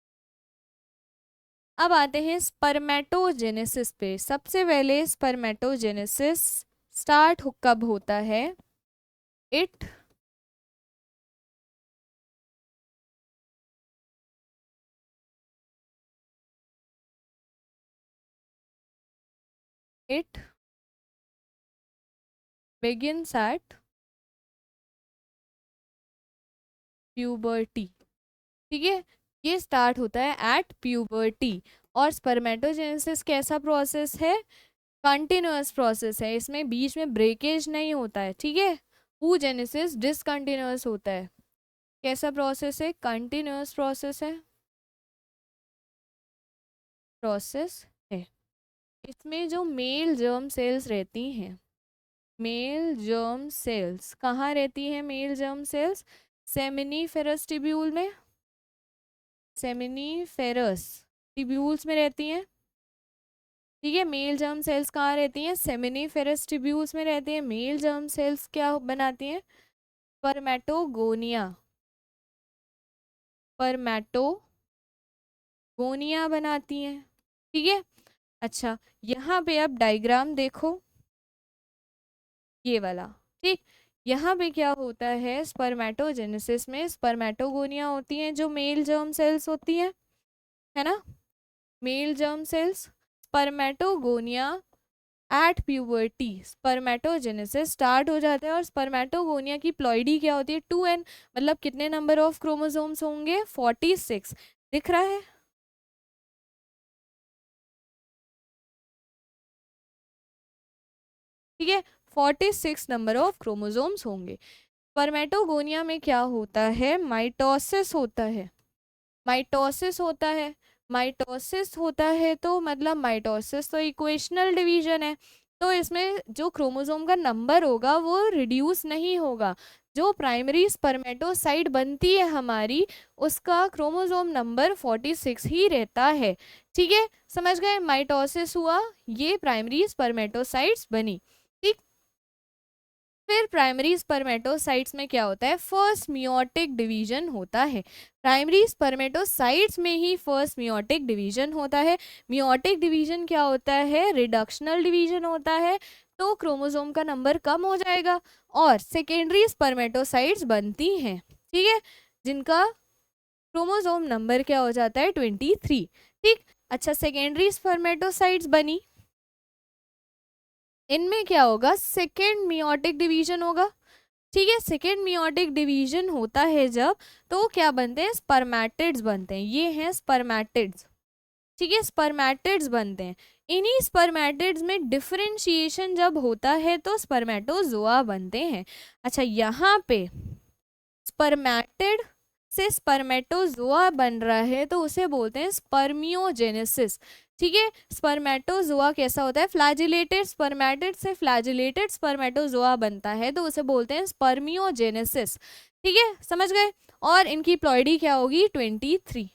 अब आते हैं स्पर्मेटोजेनेसिस पे। सबसे पहले स्पर्मेटोजेनेसिस स्टार्ट कब होता है, it it begins at puberty. ठीक है, ये स्टार्ट होता है एट प्यूबर्टी। और स्पर्मेटोजेनेसिस कैसा प्रोसेस है, कंटिन्यूअस प्रोसेस है, इसमें बीच में ब्रेकेज नहीं होता है। ठीक है, oogenesis डिसकंटिन्यूअस होता है। कैसा प्रोसेस है, कंटिन्यूअस प्रोसेस है, प्रोसेस है। इसमें जो मेल जर्म सेल्स रहती हैं, मेल जर्म सेल्स कहाँ रहती हैं, male germ cells seminiferous tubule में, सेमिनीफेरस टिब्यूल्स में रहती हैं। ठीक है, मेल जर्म सेल्स कहाँ रहती हैं, सेमिनीफेरस टिब्यूल्स में रहती हैं। मेल जर्म सेल्स क्या बनाती हैं, स्पर्मेटोगोनिया, स्पर्मेटोगोनिया बनाती हैं। ठीक है। अच्छा यहाँ पे अब डायग्राम देखो, ये वाला, ठीक, यहाँ पे क्या होता है, स्पर्मेटोजेनेसिस में स्पर्मेटोगोनिया होती हैं जो मेल जर्म सेल्स होती हैं, है ना, male germ cells, spermatogonia at puberty, spermatogenesis start हो जाता है। और स्पर्मेटोगोनिया की प्लॉइडी क्या होती है, 2n, मतलब कितने नंबर ऑफ क्रोमोसोम्स होंगे, 46, दिख रहा है। ठीक है, 46 नंबर ऑफ क्रोमोसोम्स होंगे। स्पर्मेटोगोनिया में क्या होता है, माइटोसिस होता है, माइटोसिस होता है, माइटोसिस होता है तो मतलब माइटोसिस तो इक्वेशनल डिवीजन है, तो इसमें जो क्रोमोसोम का नंबर होगा वो रिड्यूस नहीं होगा। जो प्राइमरी स्पर्मेटोसाइट बनती है हमारी, उसका क्रोमोसोम नंबर 46 ही रहता है। ठीक है, समझ गए, माइटोसिस हुआ, ये प्राइमरी स्पर्मेटोसाइट्स बनी। ठीक, फिर प्राइमरी स्पर्मेटोसाइट्स में क्या होता है, फर्स्ट मियोटिक डिवीजन होता है। प्राइमरी स्पर्मेटोसाइट्स में ही फर्स्ट मियोटिक डिवीजन होता है। मियोटिक डिवीजन क्या होता है, रिडक्शनल डिवीजन होता है, तो क्रोमोसोम का नंबर कम हो जाएगा और सेकेंडरी स्पर्मेटोसाइट्स बनती हैं। ठीक है, जिनका क्रोमोसोम नंबर क्या हो जाता है, 23। ठीक। अच्छा सेकेंडरी स्पर्मेटोसाइट्स बनी, इनमें क्या होगा, सेकेंड मियोटिक डिवीजन होगा। ठीक है, सेकेंड मियोटिक डिवीजन होता है जब, तो क्या बनते हैं, स्पर्मेटिड्स बनते हैं, ये हैं स्पर्मेटिड्स। ठीक है, स्पर्मेटिड्स बनते हैं। इन्हीं स्पर्मेटिड्स में डिफरेंशिएशन जब होता है तो स्पर्मेटोजोआ बनते हैं। अच्छा यहाँ पे स्पर्मेटिड से स्पर्मेटोजोआ बन रहा है तो उसे बोलते हैं स्पर्मियोजेनेसिस। ठीक है, स्पर्मेटोजोआ कैसा होता है, फ्लैजिलेटेड स्पर्मेटिड से फ्लैजिलेटेड स्पर्मेटोजोआ बनता है तो उसे बोलते हैं स्पर्मियोजेनेसिस। ठीक है, समझ गए। और इनकी प्लॉइडी क्या होगी, 23,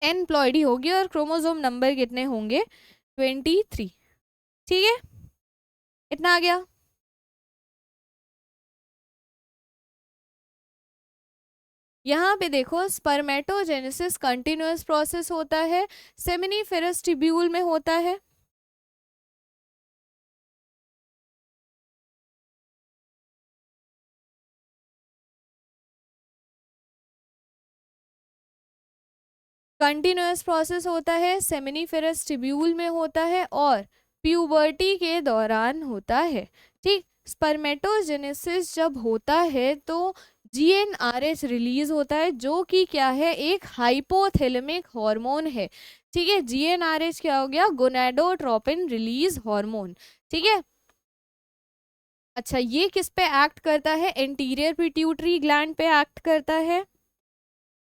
एन प्लॉइडी होगी और क्रोमोसोम नंबर कितने होंगे, 23। ठीक है, इतना आ गया। यहाँ पे देखो स्पर्मेटोजेनेसिस कंटिन्यूअस प्रोसेस होता है, सेमिनीफेरस ट्यूब्यूल में होता है। कंटिन्यूअस प्रोसेस होता है, सेमिनीफेरस ट्यूब्यूल में होता है और प्यूबर्टी के दौरान होता है। ठीक, स्पर्मेटोजेनेसिस जब होता है तो जीएनआरएच रिलीज होता है जो कि क्या है, एक हाइपोथैलेमिक हार्मोन है। ठीक है, जीएनआरएच क्या हो गया, गोनाडोट्रोपिन रिलीज हार्मोन। ठीक है, अच्छा ये किस पे एक्ट करता है, एंटीरियर पिट्यूटरी ग्लैंड पे एक्ट करता है।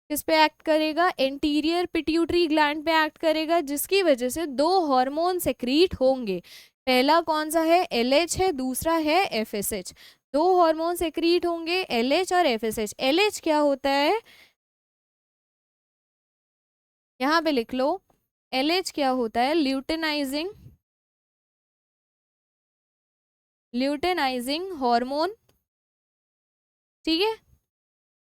किस पे एक्ट करेगा, एंटीरियर पिट्यूटरी ग्लैंड पे एक्ट करेगा, जिसकी वजह से दो हार्मोन सेक्रीट होंगे। पहला कौन सा है, एलएच है, दूसरा है एफएसएच। दो हार्मोन सेक्रीट होंगे, एलएच और एफएसएच। एलएच क्या होता है, यहाँ पे लिख लो, एलएच क्या होता है, ल्यूटेनाइजिंग ल्यूटेनाइजिंग हार्मोन। ठीक है,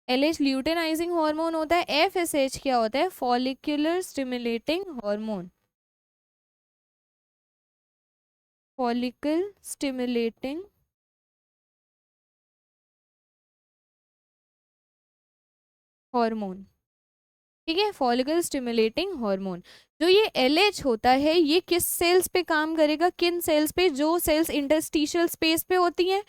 एलएच ल्यूटेनाइजिंग हार्मोन होता है। एफएसएच क्या होता है, follicular stimulating hormone. Follicle stimulating hormone. ठीक है, फॉलिकल स्टिमुलेटिंग हार्मोन। जो ये एलएच होता है, ये किस सेल्स पे काम करेगा, किन सेल्स पे, जो सेल्स इंटरस्टिशियल स्पेस पे होती हैं।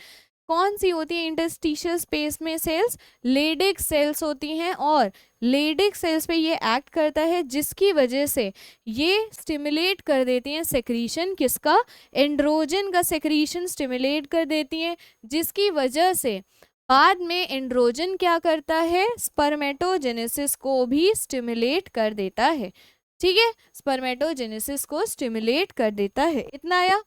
कौन सी होती है इंटरस्टिशियल स्पेस में सेल्स, लेडिक सेल्स होती हैं। और लेडिक सेल्स पे ये एक्ट करता है, जिसकी वजह से ये स्टिमुलेट कर देती हैं सेक्रीशन किसका, एंड्रोजन का सेक्रीशन स्टिमुलेट कर देती हैं, जिसकी वजह से बाद में एंड्रोजन क्या करता है, स्पर्मेटोजेनेसिस को भी स्टिमुलेट कर देता है। ठीक है, स्पर्मेटोजेनेसिस को स्टिमुलेट कर देता है। इतना आया।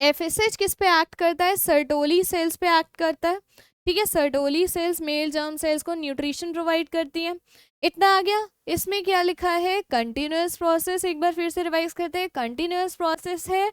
एफएसएच किस पे एक्ट करता है, सर्टोली सेल्स पे एक्ट करता है। ठीक है, Sertoli cells male germ cells को न्यूट्रिशन प्रोवाइड करती हैं। इतना आ गया। इसमें क्या लिखा है, कंटिन्यूअस प्रोसेस। एक बार फिर से रिवाइज करते हैं, कंटिन्यूअस प्रोसेस है।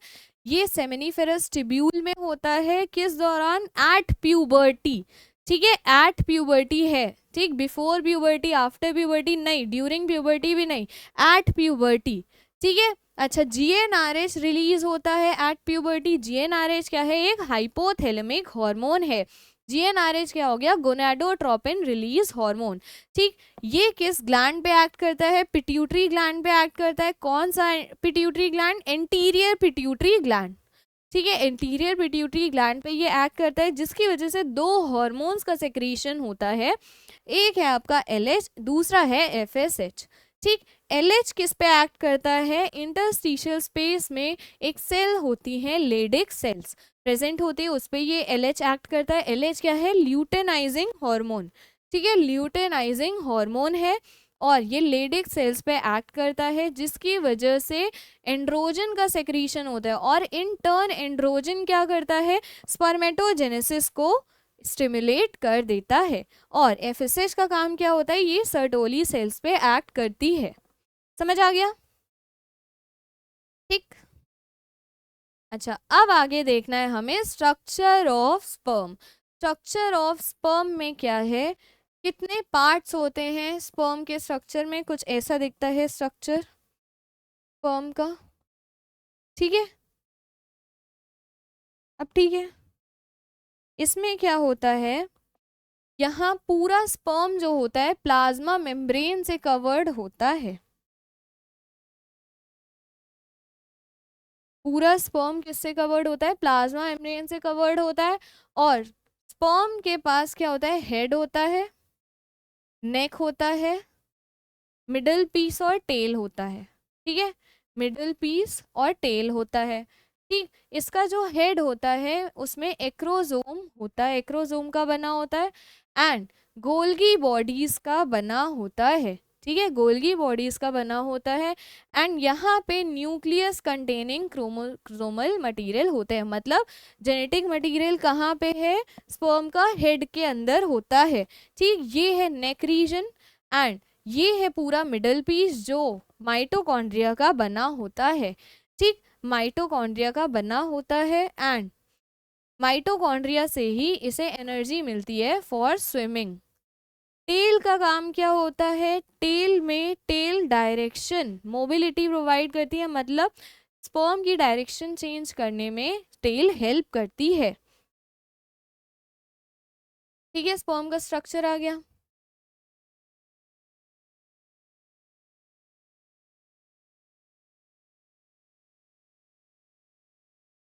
ये सेमिनिफेरस टिब्यूल में होता है, किस दौरान, एट प्यूबर्टी। ठीक है, एट प्यूबर्टी है। ठीक, बिफोर प्यूबर्टी, आफ्टर प्यूबर्टी नहीं, ड्यूरिंग प्यूबर्टी भी नहीं, एट प्यूबर्टी। ठीक है, अच्छा जीएनआरएच रिलीज होता है एट प्यूबर्टी। जीएनआरएच क्या है, एक हाइपोथैलेमिक हार्मोन है। जीएनआरएच क्या हो गया, गोनाडोट्रोपिन रिलीज हार्मोन। ठीक, ये किस ग्लैंड पे एक्ट करता है, पिट्यूटरी ग्लैंड पे एक्ट करता है। कौन सा pituitary gland, anterior pituitary gland. ठीक है, एंटीरियर पिट्यूटरी ग्लैंड पे ये एक्ट करता है, जिसकी वजह से दो हार्मोन्स का सेक्रीशन होता है। एक है आपका एलएच, दूसरा है एफएसएच। ठीक, एलएच किस पे एक्ट करता है, इंटरस्टिशियल स्पेस में एक सेल होती है, लेडिक सेल्स प्रेजेंट होती है, उस पर ये एलएच एक्ट करता है। एलएच क्या है, ल्यूटेनाइजिंग हार्मोन। ठीक है, ल्यूटेनाइजिंग हार्मोन है और ये लेडिक सेल्स पे एक्ट करता है, जिसकी वजह से एंड्रोजन का सेक्रीशन होता है। और इन टर्न एंड्रोजन क्या करता है, स्पर्मेटोजेनेसिस को स्टिमुलेट कर देता है। और एफएसएच का काम क्या होता है, ये सर्टोली सेल्स पे एक्ट करती है। समझ आ गया। ठीक, अच्छा अब आगे देखना है हमें structure of sperm. Structure of sperm में क्या है, कितने पार्ट्स होते हैं स्पर्म के स्ट्रक्चर में, कुछ ऐसा दिखता है स्ट्रक्चर स्पर्म का। ठीक है, अब ठीक है, इसमें क्या होता है, यहाँ पूरा स्पर्म जो होता है प्लाज्मा मेम्ब्रेन से कवर्ड होता है। पूरा स्पर्म किससे कवर्ड होता है, प्लाज्मा मेम्ब्रेन से कवर्ड होता है। और स्पर्म के पास क्या होता है, हेड होता है, नेक होता है, मिडल पीस और टेल होता है। ठीक है, मिडल पीस और टेल होता है। ठीक, इसका जो हेड होता है उसमें एक्रोजोम होता है, एक्रोजोम का बना होता है। एंड गोल्गी बॉडीज का बना होता है। ठीक है, गोल्गी बॉडीज का बना होता है। एंड यहाँ पे न्यूक्लियस कंटेनिंग क्रोमोसोमल मटेरियल होते हैं। मतलब जेनेटिक मटेरियल कहाँ पे है, स्पर्म का हेड के अंदर होता है। ठीक, ये है नेक रीजन एंड ये है पूरा मिडल पीस जो माइटोकॉन्ड्रिया का बना होता है। ठीक, माइटोकॉन्ड्रिया का बना होता है एंड माइटोकॉन्ड्रिया से ही इसे एनर्जी मिलती है फॉर स्विमिंग। टेल का काम क्या होता है, टेल में टेल डायरेक्शन मोबिलिटी प्रोवाइड करती है। मतलब स्पर्म की डायरेक्शन चेंज करने में टेल हेल्प करती है। ठीक है, स्पर्म का स्ट्रक्चर आ गया।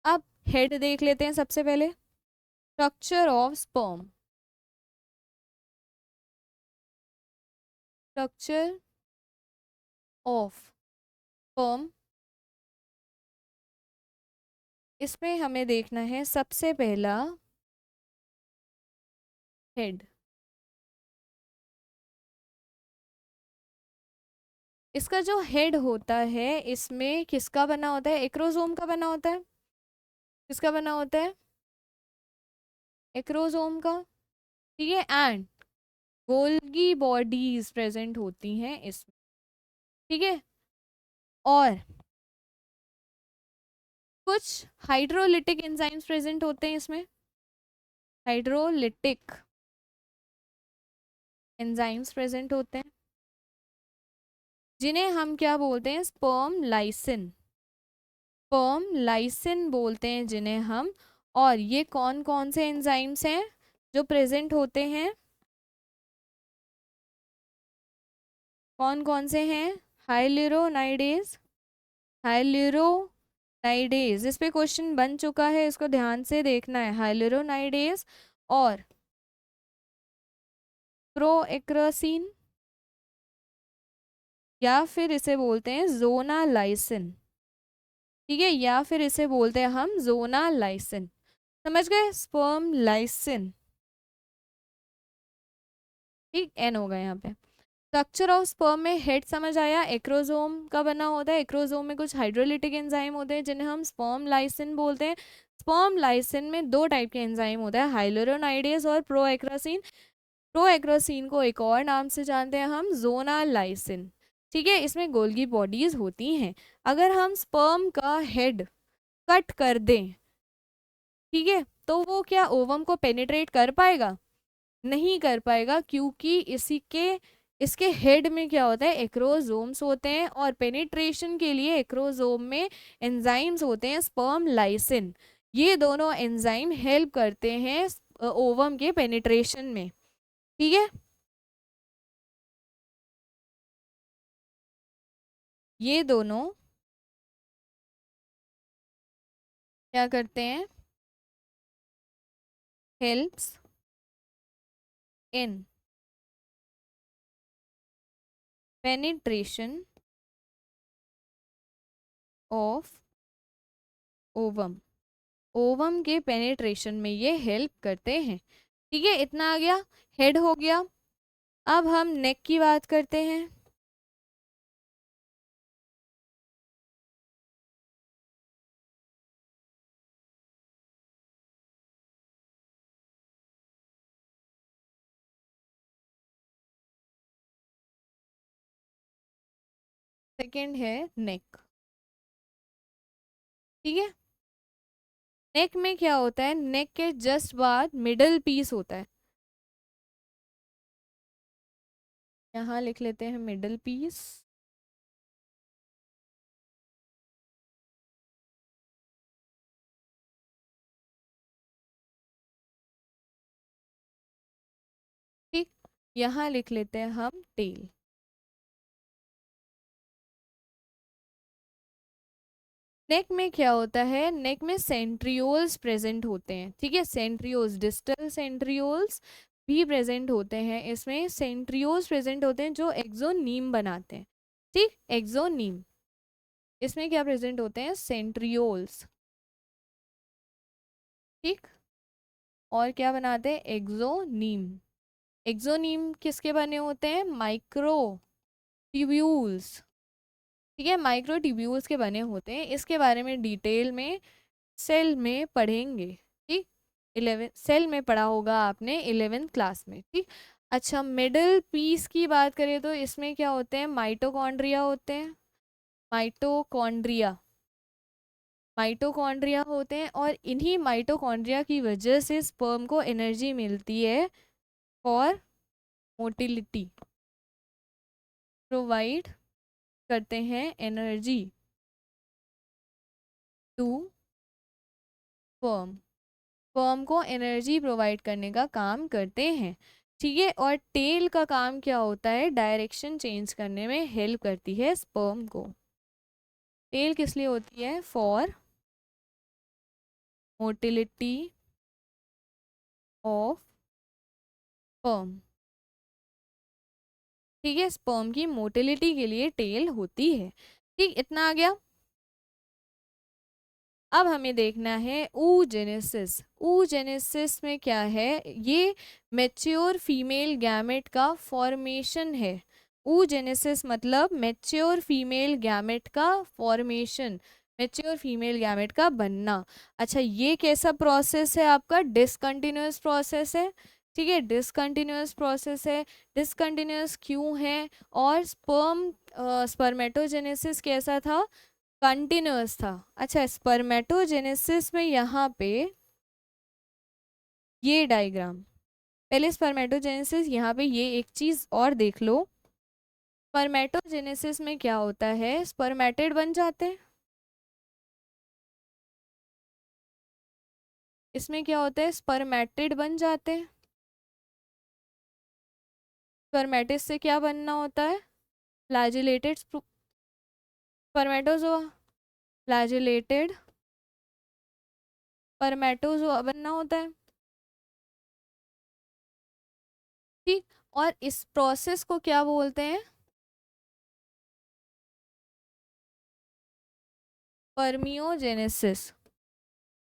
अब हेड देख लेते हैं सबसे पहले, structure of sperm. Structure of sperm, इसमें हमें देखना है सबसे पहला हेड। इसका जो हेड होता है इसमें किसका बना होता है, एक्रोसोम का बना होता है। किसका बना होता है, एक्रोसोम का। ठीक है, एंड गोल्गी बॉडीज प्रेजेंट होती हैं इसमें। ठीक है, और कुछ हाइड्रोलिटिक एंजाइम्स प्रेजेंट होते हैं इसमें, हाइड्रोलिटिक एंजाइम्स प्रेजेंट होते हैं जिन्हें हम क्या बोलते हैं, स्पर्म लाइसिन। स्पर्म लाइसिन बोलते हैं जिन्हें हम। और ये कौन कौन से एंजाइम्स हैं जो प्रेजेंट होते हैं, कौन कौन से हैं, हाइल्यूरोनाइडेज, हाइल्यूरोनाइडेज, इस पे क्वेश्चन बन चुका है, इसको ध्यान से देखना है। हाइल्यूरोनाइडेज और प्रोएक्रासीन, या फिर इसे बोलते हैं जोनालाइसिन। ठीक है, या फिर इसे बोलते हैं हम जोनालाइसिन। समझ गए, स्पर्म लाइसिन। ठीक, एन होगा यहाँ पे। स्ट्रक्चर ऑफ स्पर्म में हेड समझ आया, एक्रोसोम का बना होता है। एक्रोसोम में कुछ हाइड्रोलिटिक एंजाइम होते हैं जिन्हें हम स्पर्म लाइसिन बोलते हैं। स्पर्म लाइसिन में दो टाइप के एंजाइम होते हैं, हाइल्यूरोनाइडेज और प्रोएक्रासीन। प्रोएक्रासीन को एक और नाम से जानते हैं हम, जोनालाइसिन। ठीक है, इसमें गोल्गी बॉडीज होती हैं। अगर हम स्पर्म का हेड कट कर दें, ठीक है, तो वो क्या ओवम को पेनिट्रेट कर पाएगा, नहीं कर पाएगा, क्योंकि इसके हेड में क्या होता है, एक्रोसोम्स होते हैं, और पेनिट्रेशन के लिए एक्रोसोम में एंजाइम्स होते हैं, स्पर्म लाइसिन। ये दोनों एंजाइम हेल्प करते हैं ओवम के पेनिट्रेशन में। ठीक है, ये दोनों क्या करते हैं, helps in penetration of ovum. Ovum के पेनिट्रेशन में ये हेल्प करते हैं। ठीक है, इतना आ गया, हेड हो गया। अब हम नेक की बात करते हैं। सेकंड है नेक। ठीक है, नेक में क्या होता है, नेक के जस्ट बाद मिडल पीस होता है, यहाँ लिख लेते हैं मिडल पीस। ठीक, यहाँ लिख लेते हैं हम टेल। नेक में क्या होता है, नेक में सेंट्रियोल्स प्रेजेंट होते हैं। ठीक है, सेंट्रियोल्स, डिस्टल सेंट्रियोल्स भी प्रेजेंट होते हैं। इसमें सेंट्रियोल्स प्रेजेंट होते हैं जो एक्सोनीम बनाते हैं। ठीक, एक्सोनीम, इसमें क्या प्रेजेंट होते हैं, सेंट्रियोल्स। ठीक, और क्या बनाते हैं, एक्सोनीम। एक्सोनीम किसके बने होते हैं, माइक्रो ट्यूब्यूल्स। ठीक है, माइक्रो ट्यूब्यूल्स के बने होते हैं। इसके बारे में डिटेल में सेल में पढ़ेंगे। ठीक, 11 सेल में पढ़ा होगा आपने 11th क्लास में। ठीक, अच्छा, मिडल पीस की बात करें तो इसमें क्या होते हैं, माइटोकॉन्ड्रिया होते हैं। माइटोकॉन्ड्रिया, माइटोकॉन्ड्रिया होते हैं, और इन्हीं माइटोकॉन्ड्रिया की वजह से स्पर्म को एनर्जी मिलती है फॉर मोटिलिटी, प्रोवाइड करते हैं एनर्जी टू स्पर्म। स्पर्म को एनर्जी प्रोवाइड करने का काम करते हैं। ठीक है, और टेल का काम क्या होता है, डायरेक्शन चेंज करने में हेल्प करती है स्पर्म को। टेल किस लिए होती है, फॉर मोटिलिटी ऑफ स्पर्म। ठीक है, स्पर्म की मोटिलिटी के लिए टेल होती है। ठीक, इतना आ गया। अब हमें देखना है oogenesis। oogenesis में क्या है, ये मैच्योर फीमेल गैमेट का फॉर्मेशन है। oogenesis मतलब मैच्योर फीमेल गैमेट का फॉर्मेशन, मैच्योर फीमेल गैमेट का बनना। अच्छा, ये कैसा प्रोसेस है आपका, डिसकंटिन्यूअस प्रोसेस है। ठीक है, डिसकंटिन्यूअस प्रोसेस है। डिसकंटिन्यूअस क्यों है, और स्पर्मेटोजेनेसिस कैसा था, कंटिन्यूअस था। अच्छा, स्पर्मेटोजेनेसिस में यहाँ पे ये डायग्राम, पहले स्पर्मेटोजेनेसिस, यहाँ पे ये एक चीज और देख लो। स्पर्मेटोजेनेसिस में क्या होता है, स्पर्मेटिड बन जाते हैं। इसमें क्या होता है, स्पर्मेटिड बन जाते हैं। स्पर्मेटिस से क्या बनना होता है, फ्लैजिलेटेड स्पर्मेटोजोआ, फ्लैजिलेटेड स्पर्मेटोजोआ बनना होता है। ठीक, और इस प्रोसेस को क्या बोलते हैं, स्पर्मियोजेनेसिस।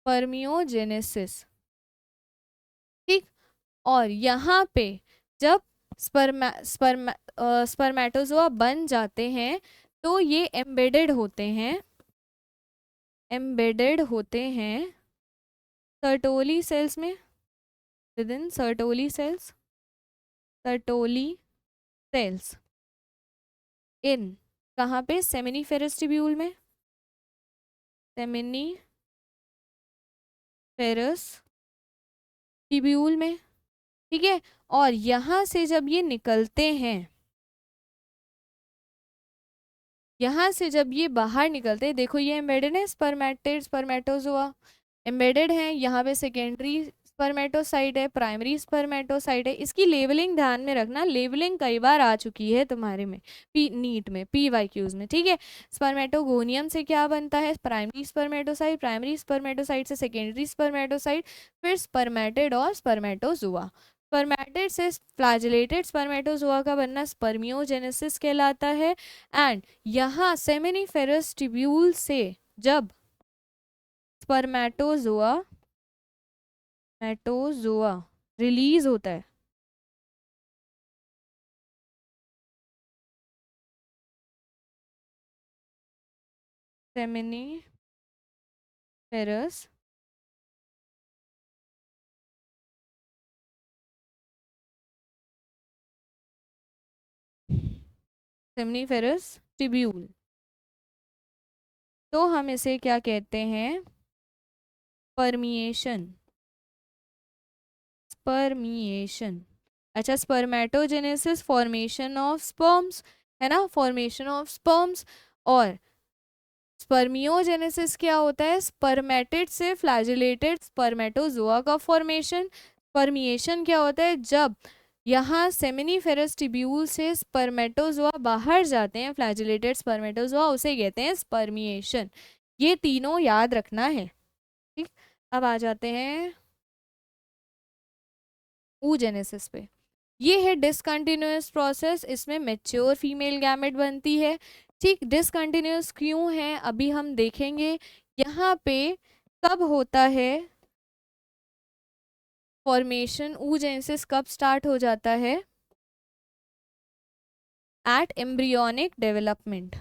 स्पर्मियोजेनेसिस। ठीक, और यहाँ पे जब स्पर्मेटोजोआ बन जाते हैं तो ये एम्बेडेड होते हैं, एम्बेडेड होते हैं सर्टोली सेल्स में, within Sertoli cells, Sertoli cells in, कहाँ पे, सेमिनिफेरस ट्यूब्यूल में, सेमिनिफेरस ट्यूब्यूल में। ठीक है, और यहाँ से जब ये निकलते हैं, यहाँ से जब ये बाहर निकलते हैं, देखो ये एम्बेडेड है, स्पर्मेटिड स्पर्मेटोजोआ एम्बेडेड है, यहाँ पे सेकेंडरी स्पर्मेटोसाइट है, प्राइमरी स्पर्मेटोसाइट है। इसकी लेवलिंग ध्यान में रखना, लेवलिंग कई बार आ चुकी है तुम्हारे में, नीट में, PYQs में। ठीक है, स्पर्मेटोगोनियम से क्या बनता है, प्राइमरी स्पर्मेटोसाइट, प्राइमरी स्पर्मेटोसाइट से सेकेंडरी स्पर्मेटोसाइट, फिर स्पर्मेटिड और स्पर्मेटोजोआ। स्पर्मेटिड से फ्लैजिलेटेड स्पर्मेटोजोआ का बनना स्पर्मियोजेनेसिस कहलाता है। एंड यहाँ सेमिनिफेरस ट्यूब्यूल से जब स्पर्मेटोजोआ रिलीज होता है, सेमिनिफेरस सेमिनिफेरस ट्यूब्यूल, तो हम इसे क्या कहते हैं, परमिएशन, स्पर्मिएशन। अच्छा, स्पर्मेटोजेनेसिस फॉर्मेशन ऑफ स्पर्म्स है ना, फॉर्मेशन ऑफ स्पर्म्स। और स्पर्मियोजेनेसिस क्या होता है, स्पर्मेटिड से फ्लैजिलेटेड स्पर्मेटोजोआ का फॉर्मेशन। परमिएशन क्या होता है, जब यहाँ सेमिनिफेरस ट्यूब्यूल से स्पर्मेटोजोआ बाहर जाते हैं, फ्लैजिलेटेड स्पर्मेटोजोआ, उसे कहते हैं स्पर्मिएशन। ये तीनों याद रखना है। ठीक, अब आ जाते हैं oogenesis पे। ये है डिसकंटिन्यूअस प्रोसेस, इसमें मैच्योर फीमेल गैमेट बनती है। ठीक, डिसकंटिन्यूअस क्यों है अभी हम देखेंगे। यहाँ पे कब होता है फॉर्मेशन, oogenesis कब स्टार्ट हो जाता है, at embryonic development.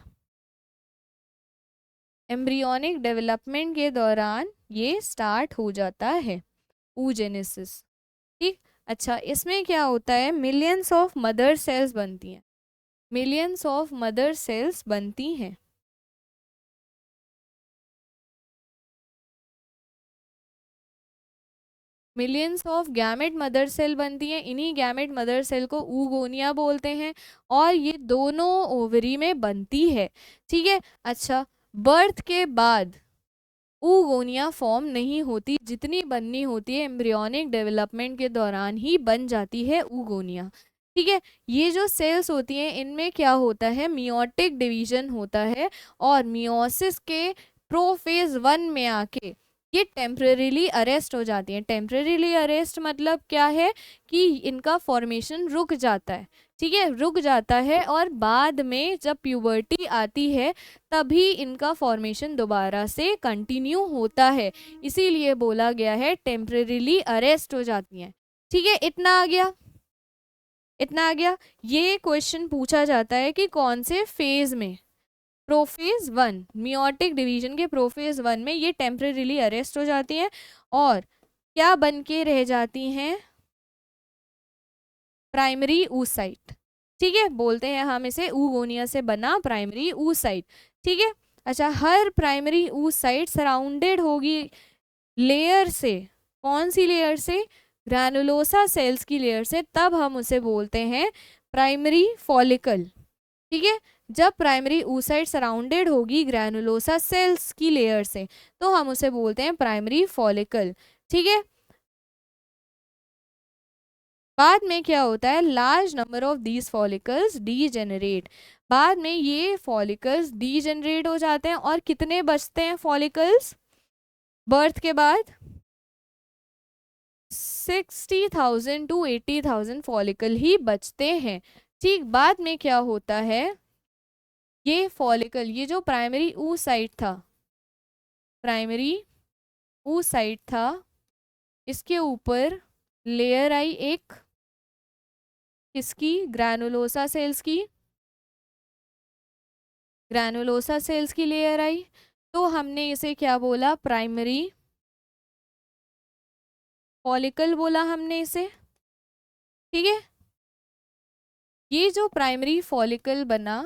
Embryonic development के दौरान ये स्टार्ट हो जाता है oogenesis। ठीक, अच्छा, इसमें क्या होता है, मिलियंस ऑफ मदर सेल्स बनती हैं, मिलियंस ऑफ मदर सेल्स बनती हैं। Millions of gamete mother cell बनती हैं, इन्हीं गैमेट मदर सेल को ऊगोनिया बोलते हैं, और ये दोनों ओवरी में बनती है। ठीक है, अच्छा, बर्थ के बाद ऊगोनिया फॉर्म नहीं होती, जितनी बननी होती है एम्ब्रियोनिक डेवलपमेंट के दौरान ही बन जाती है ऊगोनिया। ठीक है, ये जो सेल्स होती हैं इनमें क्या होता है, मियोटिक डिवीजन होता है, और मियोसिस के प्रोफेज 1 में आके ये टेम्परेरीली अरेस्ट हो जाती हैं। टेम्परेरीली अरेस्ट मतलब क्या है कि इनका फॉर्मेशन रुक जाता है, ठीक है, रुक जाता है, और बाद में जब प्यूबर्टी आती है तभी इनका फॉर्मेशन दोबारा से कंटिन्यू होता है, इसीलिए बोला गया है टेम्परेरीली अरेस्ट हो जाती हैं। ठीक है, इतना आ गया, इतना आ गया। ये क्वेश्चन पूछा जाता है कि कौन से फेज में, प्रोफेज वन, मियोटिक डिवीजन के प्रोफेज वन में ये टेम्परेरीली अरेस्ट हो जाती हैं और क्या बन के रह जाती हैं, प्राइमरी oocyte। ठीक है, बोलते हैं हम इसे oogonia से बना प्राइमरी oocyte। ठीक है, अच्छा, हर प्राइमरी oocyte सराउंडेड होगी लेयर से, कौन सी लेयर से, ग्रैनुलोसा सेल्स की लेयर से, तब हम उसे बोलते हैं प्राइमरी फॉलिकल। ठीक है, जब प्राइमरी oocyte सराउंडेड होगी ग्रैनुलोसा सेल्स की लेयर से तो हम उसे बोलते हैं प्राइमरी फॉलिकल। ठीक है, बाद में क्या होता है, large number of these follicles degenerate, बाद में ये फॉलिकल्स डीजेनरेट हो जाते हैं और कितने बचते हैं फॉलिकल्स बर्थ के बाद, 60,000 to 80,000 फॉलिकल ही बचते हैं। ठीक, बाद में क्या होता है, ये फॉलिकल, ये जो प्राइमरी oocyte था, प्राइमरी oocyte था, इसके ऊपर लेयर आई एक, किसकी, ग्रैनुलोसा सेल्स की, ग्रैनुलोसा सेल्स की लेयर आई, तो हमने इसे क्या बोला, प्राइमरी फॉलिकल बोला हमने इसे। ठीक है, ये जो प्राइमरी फॉलिकल बना,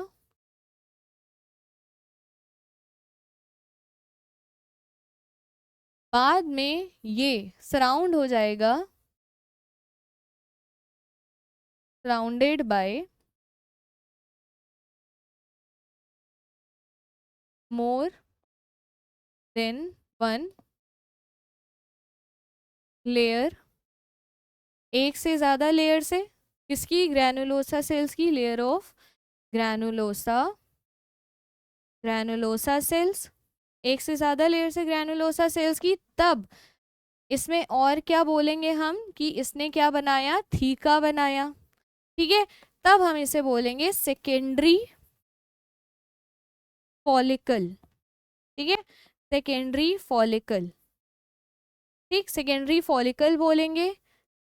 बाद में ये सराउंड हो जाएगा, surrounded by more than one layer, एक से ज्यादा लेयर से, किसकी, ग्रैनुलोसा सेल्स की, layer of granulosa, granulosa cells, एक से ज्यादा लेयर से ग्रैनुलोसा सेल्स की। तब इसमें और क्या बोलेंगे हम कि इसने क्या बनाया, थीका बनाया। ठीक है, तब हम इसे बोलेंगे सेकेंडरी फॉलिकल। ठीक है, सेकेंडरी फॉलिकल, ठीक, सेकेंडरी फॉलिकल बोलेंगे।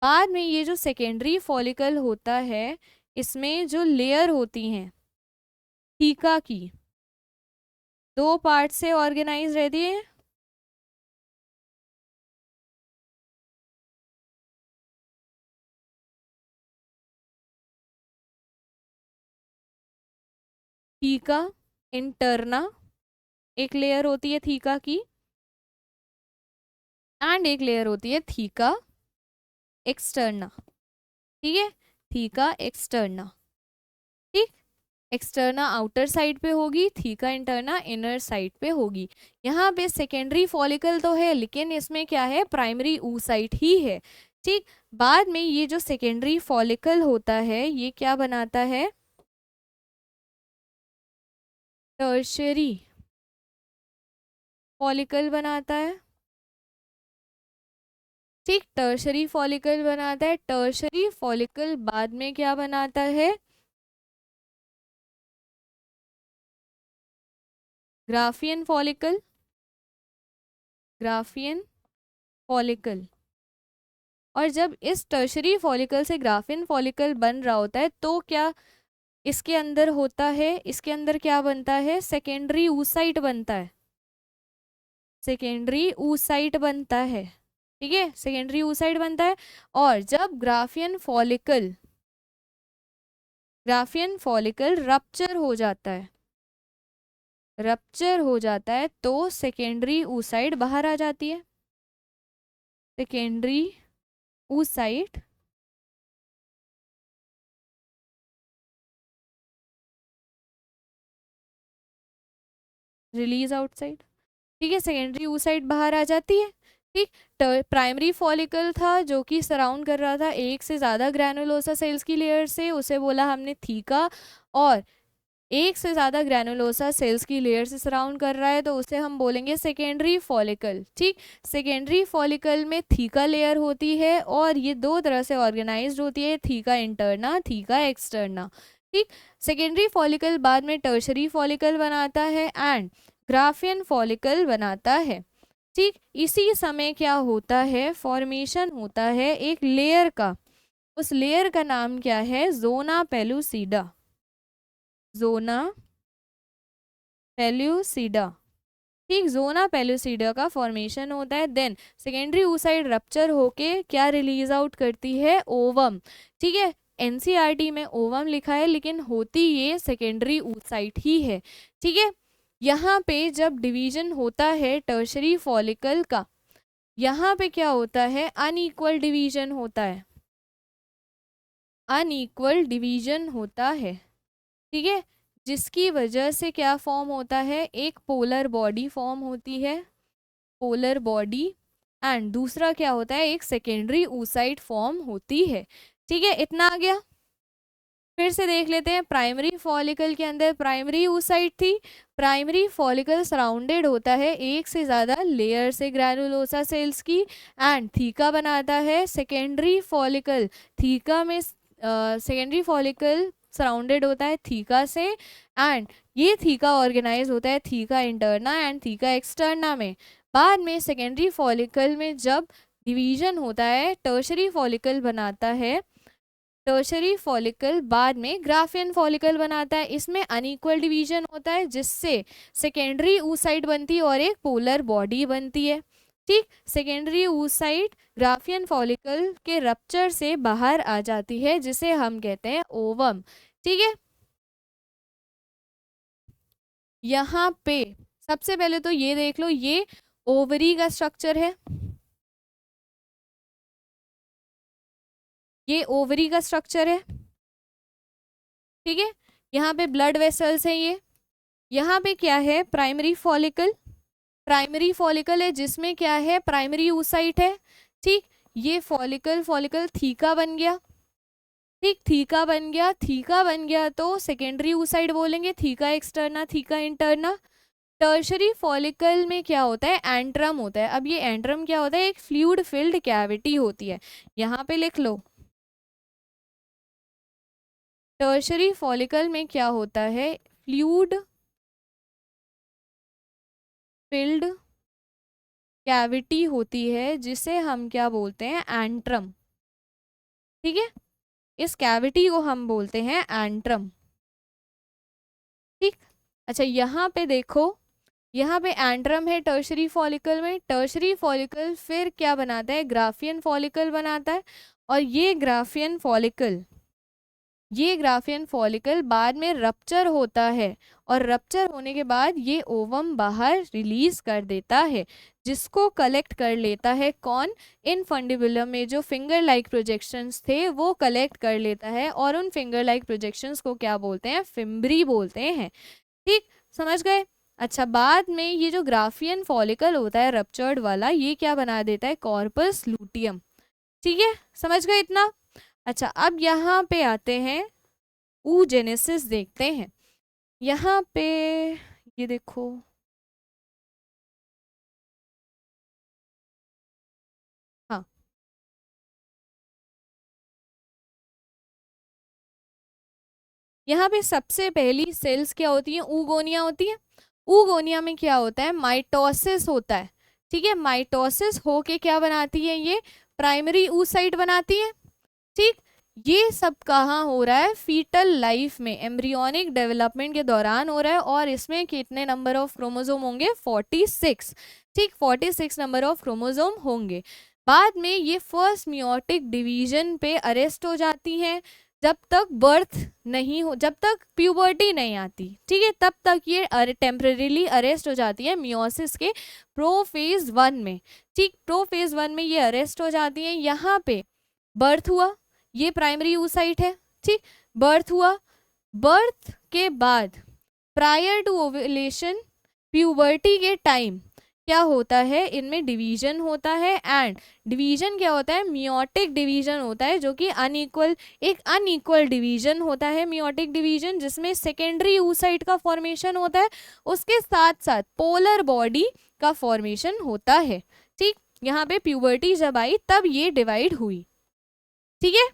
बाद में ये जो सेकेंडरी फॉलिकल होता है इसमें जो लेयर होती हैं थीका की, दो पार्ट से ऑर्गेनाइज रहती है, थीका इंटरना एक लेयर होती है थीका की, एंड एक लेयर होती है थीका एक्सटर्ना। ठीक है, थीका एक्सटर्ना, ठीक, एक्सटर्ना आउटर साइड पे होगी, थीका इंटरना इनर साइड पे होगी। यहाँ पे सेकेंडरी फॉलिकल तो है लेकिन इसमें क्या है, प्राइमरी oocyte ही है। ठीक, बाद में ये जो सेकेंडरी फॉलिकल होता है ये क्या बनाता है, टर्शरी फॉलिकल बनाता है। ठीक, टर्शरी फॉलिकल बनाता है। टर्शरी फॉलिकल बाद में क्या बनाता है, ग्राफियन फॉलिकल, ग्राफियन फॉलिकल। और जब इस टर्शरी फॉलिकल से ग्राफियन फॉलिकल बन रहा होता है तो क्या इसके अंदर होता है, इसके अंदर क्या बनता है, सेकेंडरी oocyte बनता है, सेकेंडरी oocyte बनता है। ठीक है, सेकेंडरी oocyte बनता है। और जब Graafian follicle, Graafian follicle rupture हो जाता है, रप्चर हो जाता है तो सेकेंडरी oocyte बाहर आ जाती है, सेकेंडरी oocyte रिलीज आउटसाइड। ठीक है, सेकेंडरी oocyte बाहर आ जाती है। ठीक, प्राइमरी फॉलिकल था जो कि सराउंड कर रहा था एक से ज़्यादा ग्रैनुलोसा सेल्स की लेयर से, उसे बोला हमने थीका। और एक से ज़्यादा ग्रैनुलोसा सेल्स की लेयर से सराउंड कर रहा है तो उसे हम बोलेंगे सेकेंडरी फॉलिकल। ठीक, सेकेंडरी फॉलिकल में थीका लेयर होती है और ये दो तरह से ऑर्गेनाइज्ड होती है, थीका इंटरना, थीका एक्सटर्ना। ठीक, सेकेंडरी फॉलिकल बाद में टर्शरी फॉलिकल बनाता है एंड ग्राफियन फॉलिकल बनाता है। ठीक, इसी समय क्या होता है, फॉर्मेशन होता है एक लेयर का, उस लेयर का नाम क्या है, जोना पेलुसिडा, जोना पेलुसिडा। ठीक, जोना पेलुसिडा का फॉर्मेशन होता है। देन सेकेंडरी oocyte रप्चर होके क्या रिलीज आउट करती है, ओवम। ठीक है, एनसीईआरटी में ओवम लिखा है लेकिन होती ये सेकेंडरी oocyte ही है। ठीक है, यहाँ पे जब डिवीजन होता है टर्शरी फॉलिकल का, यहाँ पे क्या होता है, अनइक्वल डिवीजन होता है, अनइक्वल डिवीजन होता है। ठीक है, जिसकी वजह से क्या फॉर्म होता है, एक पोलर बॉडी फॉर्म होती है, पोलर बॉडी, एंड दूसरा क्या होता है, एक सेकेंडरी oocyte फॉर्म होती है। ठीक है, इतना आ गया। फिर से देख लेते हैं, प्राइमरी फॉलिकल के अंदर प्राइमरी oocyte थी, प्राइमरी फॉलिकल सराउंडेड होता है एक से ज़्यादा लेयर से ग्रैनुलोसा सेल्स की एंड थीका बनाता है। सेकेंडरी फॉलिकल, थीका में सेकेंडरी फॉलिकल सराउंडेड होता है थीका से एंड ये थीका ऑर्गेनाइज होता है theca interna and theca externa में। बाद में सेकेंडरी फॉलिकल में जब डिवीजन होता है टर्शरी फॉलिकल बनाता है, टर्शरी फॉलिकल बाद में ग्राफियन फॉलिकल बनाता है। इसमें अनइक्वल डिवीजन होता है जिससे सेकेंडरी oocyte बनती है और एक पोलर बॉडी बनती है। ठीक, सेकेंडरी oocyte ग्राफियन फॉलिकल के रप्चर से बाहर आ जाती है जिसे हम कहते हैं ओवम। ठीक है, यहाँ पे सबसे पहले तो ये देख लो, ये ओवरी का स्ट्रक्चर है, ये ओवरी का स्ट्रक्चर है। ठीक है, यहाँ पे ब्लड वेसल्स है, ये यहाँ पे क्या है, प्राइमरी फॉलिकल, प्राइमरी फॉलिकल है जिसमें क्या है, प्राइमरी oocyte है। ठीक, ये फॉलिकल, फॉलिकल थीका बन गया। ठीक, थीका बन गया, थीका बन गया तो सेकेंडरी oocyte बोलेंगे, theca externa, theca interna. Tertiary follicle में क्या होता है, एंट्रम होता है। अब ये एंट्रम क्या होता है, एक फ्लूइड फिल्ड कैविटी होती है, यहाँ पे लिख लो। टर्शरी फॉलिकल में क्या होता है, फ्लूइड फिल्ड कैविटी होती है जिसे हम क्या बोलते हैं, एंट्रम। ठीक है, इस कैविटी को हम बोलते हैं एंट्रम। ठीक, अच्छा यहाँ पे देखो, यहाँ पे एंट्रम है टर्शरी फॉलिकल में, टर्शरी फॉलिकल फिर क्या बनाता है, ग्राफियन फॉलिकल बनाता है और ये ग्राफियन फॉलिकल, ये ग्राफियन फॉलिकल बाद में रप्चर होता है और रप्चर होने के बाद ये ओवम बाहर रिलीज कर देता है जिसको कलेक्ट कर लेता है कौन, इनफंडिबुलम में जो फिंगर लाइक प्रोजेक्शंस थे वो कलेक्ट कर लेता है और उन फिंगर लाइक प्रोजेक्शंस को क्या बोलते हैं, फिम्ब्री बोलते हैं। ठीक, समझ गए। अच्छा, बाद में ये जो ग्राफियन फॉलिकल होता है रप्चर्ड वाला, ये क्या बना देता है, कॉर्पस लूटियम। ठीक है, समझ गए इतना। अच्छा, अब यहाँ पे आते हैं, oogenesis देखते हैं। यहाँ पे ये देखो, हाँ यहाँ पे सबसे पहली सेल्स क्या होती हैं, ऊगोनिया होती है। ऊगोनिया में क्या होता है, माइटोसिस होता है। ठीक है, माइटोसिस होके क्या बनाती है, ये प्राइमरी oocyte बनाती है। ठीक, ये सब कहाँ हो रहा है, फीटल लाइफ में, एम्ब्रियोनिक डेवलपमेंट के दौरान हो रहा है और इसमें कितने नंबर ऑफ क्रोमोसोम होंगे, 46। ठीक, 46 नंबर ऑफ क्रोमोसोम होंगे। बाद में ये फर्स्ट मियोटिक डिवीजन पे अरेस्ट हो जाती हैं जब तक बर्थ नहीं हो, जब तक प्यूबर्टी नहीं आती। ठीक है, तब तक ये टेम्परेरीली अरेस्ट हो जाती है मियोसिस के प्रोफेज 1 में। ठीक, प्रोफेज 1 में ये अरेस्ट हो जाती हैं। यहाँ पे बर्थ हुआ, ये प्राइमरी oocyte है। ठीक, बर्थ हुआ, बर्थ के बाद प्रायर टू ओव्यूलेशन, प्यूबर्टी के टाइम क्या होता है, इनमें डिवीजन होता है, एंड डिवीजन क्या होता है, मियोटिक डिवीजन होता है, जो कि अनइक्वल, एक अनइक्वल डिवीजन होता है मियोटिक डिवीजन, जिसमें सेकेंडरी oocyte का फॉर्मेशन होता है, उसके साथ साथ पोलर बॉडी का फॉर्मेशन होता है। ठीक, यहाँ पे प्यूबर्टी जब आई तब ये डिवाइड हुई। ठीक है,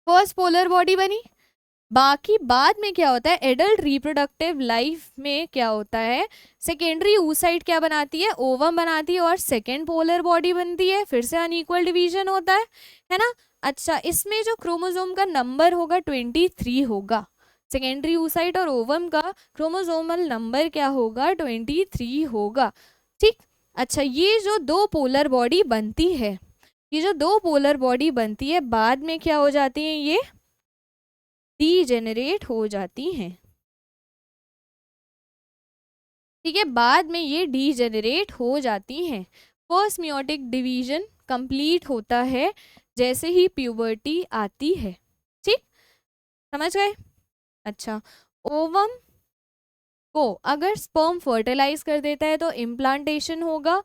फर्स्ट पोलर बॉडी बनी। बाकी बाद में क्या होता है, एडल्ट रिप्रोडक्टिव लाइफ में क्या होता है, सेकेंडरी oocyte क्या बनाती है, ओवम बनाती है, और सेकेंड पोलर बॉडी बनती है, फिर से अनइक्वल डिवीजन होता है ना। अच्छा, इसमें जो क्रोमोसोम का नंबर होगा 23 होगा, सेकेंडरी oocyte और ओवम का क्रोमोसोमल नंबर क्या होगा, 23 होगा। ठीक, अच्छा, ये जो दो पोलर बॉडी बनती है, ये जो दो पोलर बॉडी बनती है, बाद में क्या हो जाती है, ये डीजेनरेट हो जाती हैं। ठीक है, बाद में ये डीजेनरेट हो जाती हैं। फर्स्ट मियोटिक डिवीजन कंप्लीट होता है जैसे ही प्यूबर्टी आती है। ठीक, समझ गए। अच्छा, ओवम को अगर स्पर्म फर्टिलाइज कर देता है तो इम्प्लांटेशन होगा,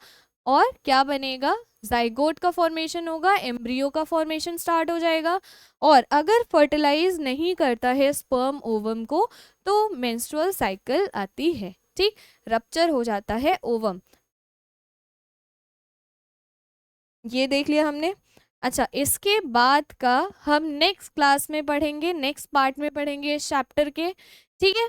और क्या बनेगा, जाइगोट का फॉर्मेशन होगा, एम्ब्रियो का फॉर्मेशन स्टार्ट हो जाएगा। और अगर फर्टिलाइज नहीं करता है स्पर्म ओवम को तो मेंस्ट्रुअल साइकिल आती है। ठीक, रप्चर हो जाता है ओवम। ये देख लिया हमने। अच्छा, इसके बाद का हम नेक्स्ट क्लास में पढ़ेंगे, नेक्स्ट पार्ट में पढ़ेंगे इस चैप्टर के। ठीक है,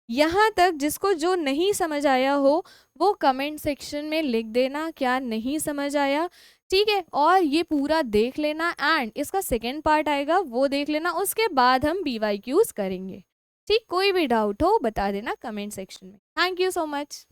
यहाँ तक जिसको जो नहीं समझ आया हो वो कमेंट सेक्शन में लिख देना क्या नहीं समझ आया। ठीक है, और ये पूरा देख लेना, एंड इसका सेकेंड पार्ट आएगा वो देख लेना, उसके बाद हम BYQs करेंगे। ठीक, कोई भी डाउट हो बता देना कमेंट सेक्शन में। Thank you so much.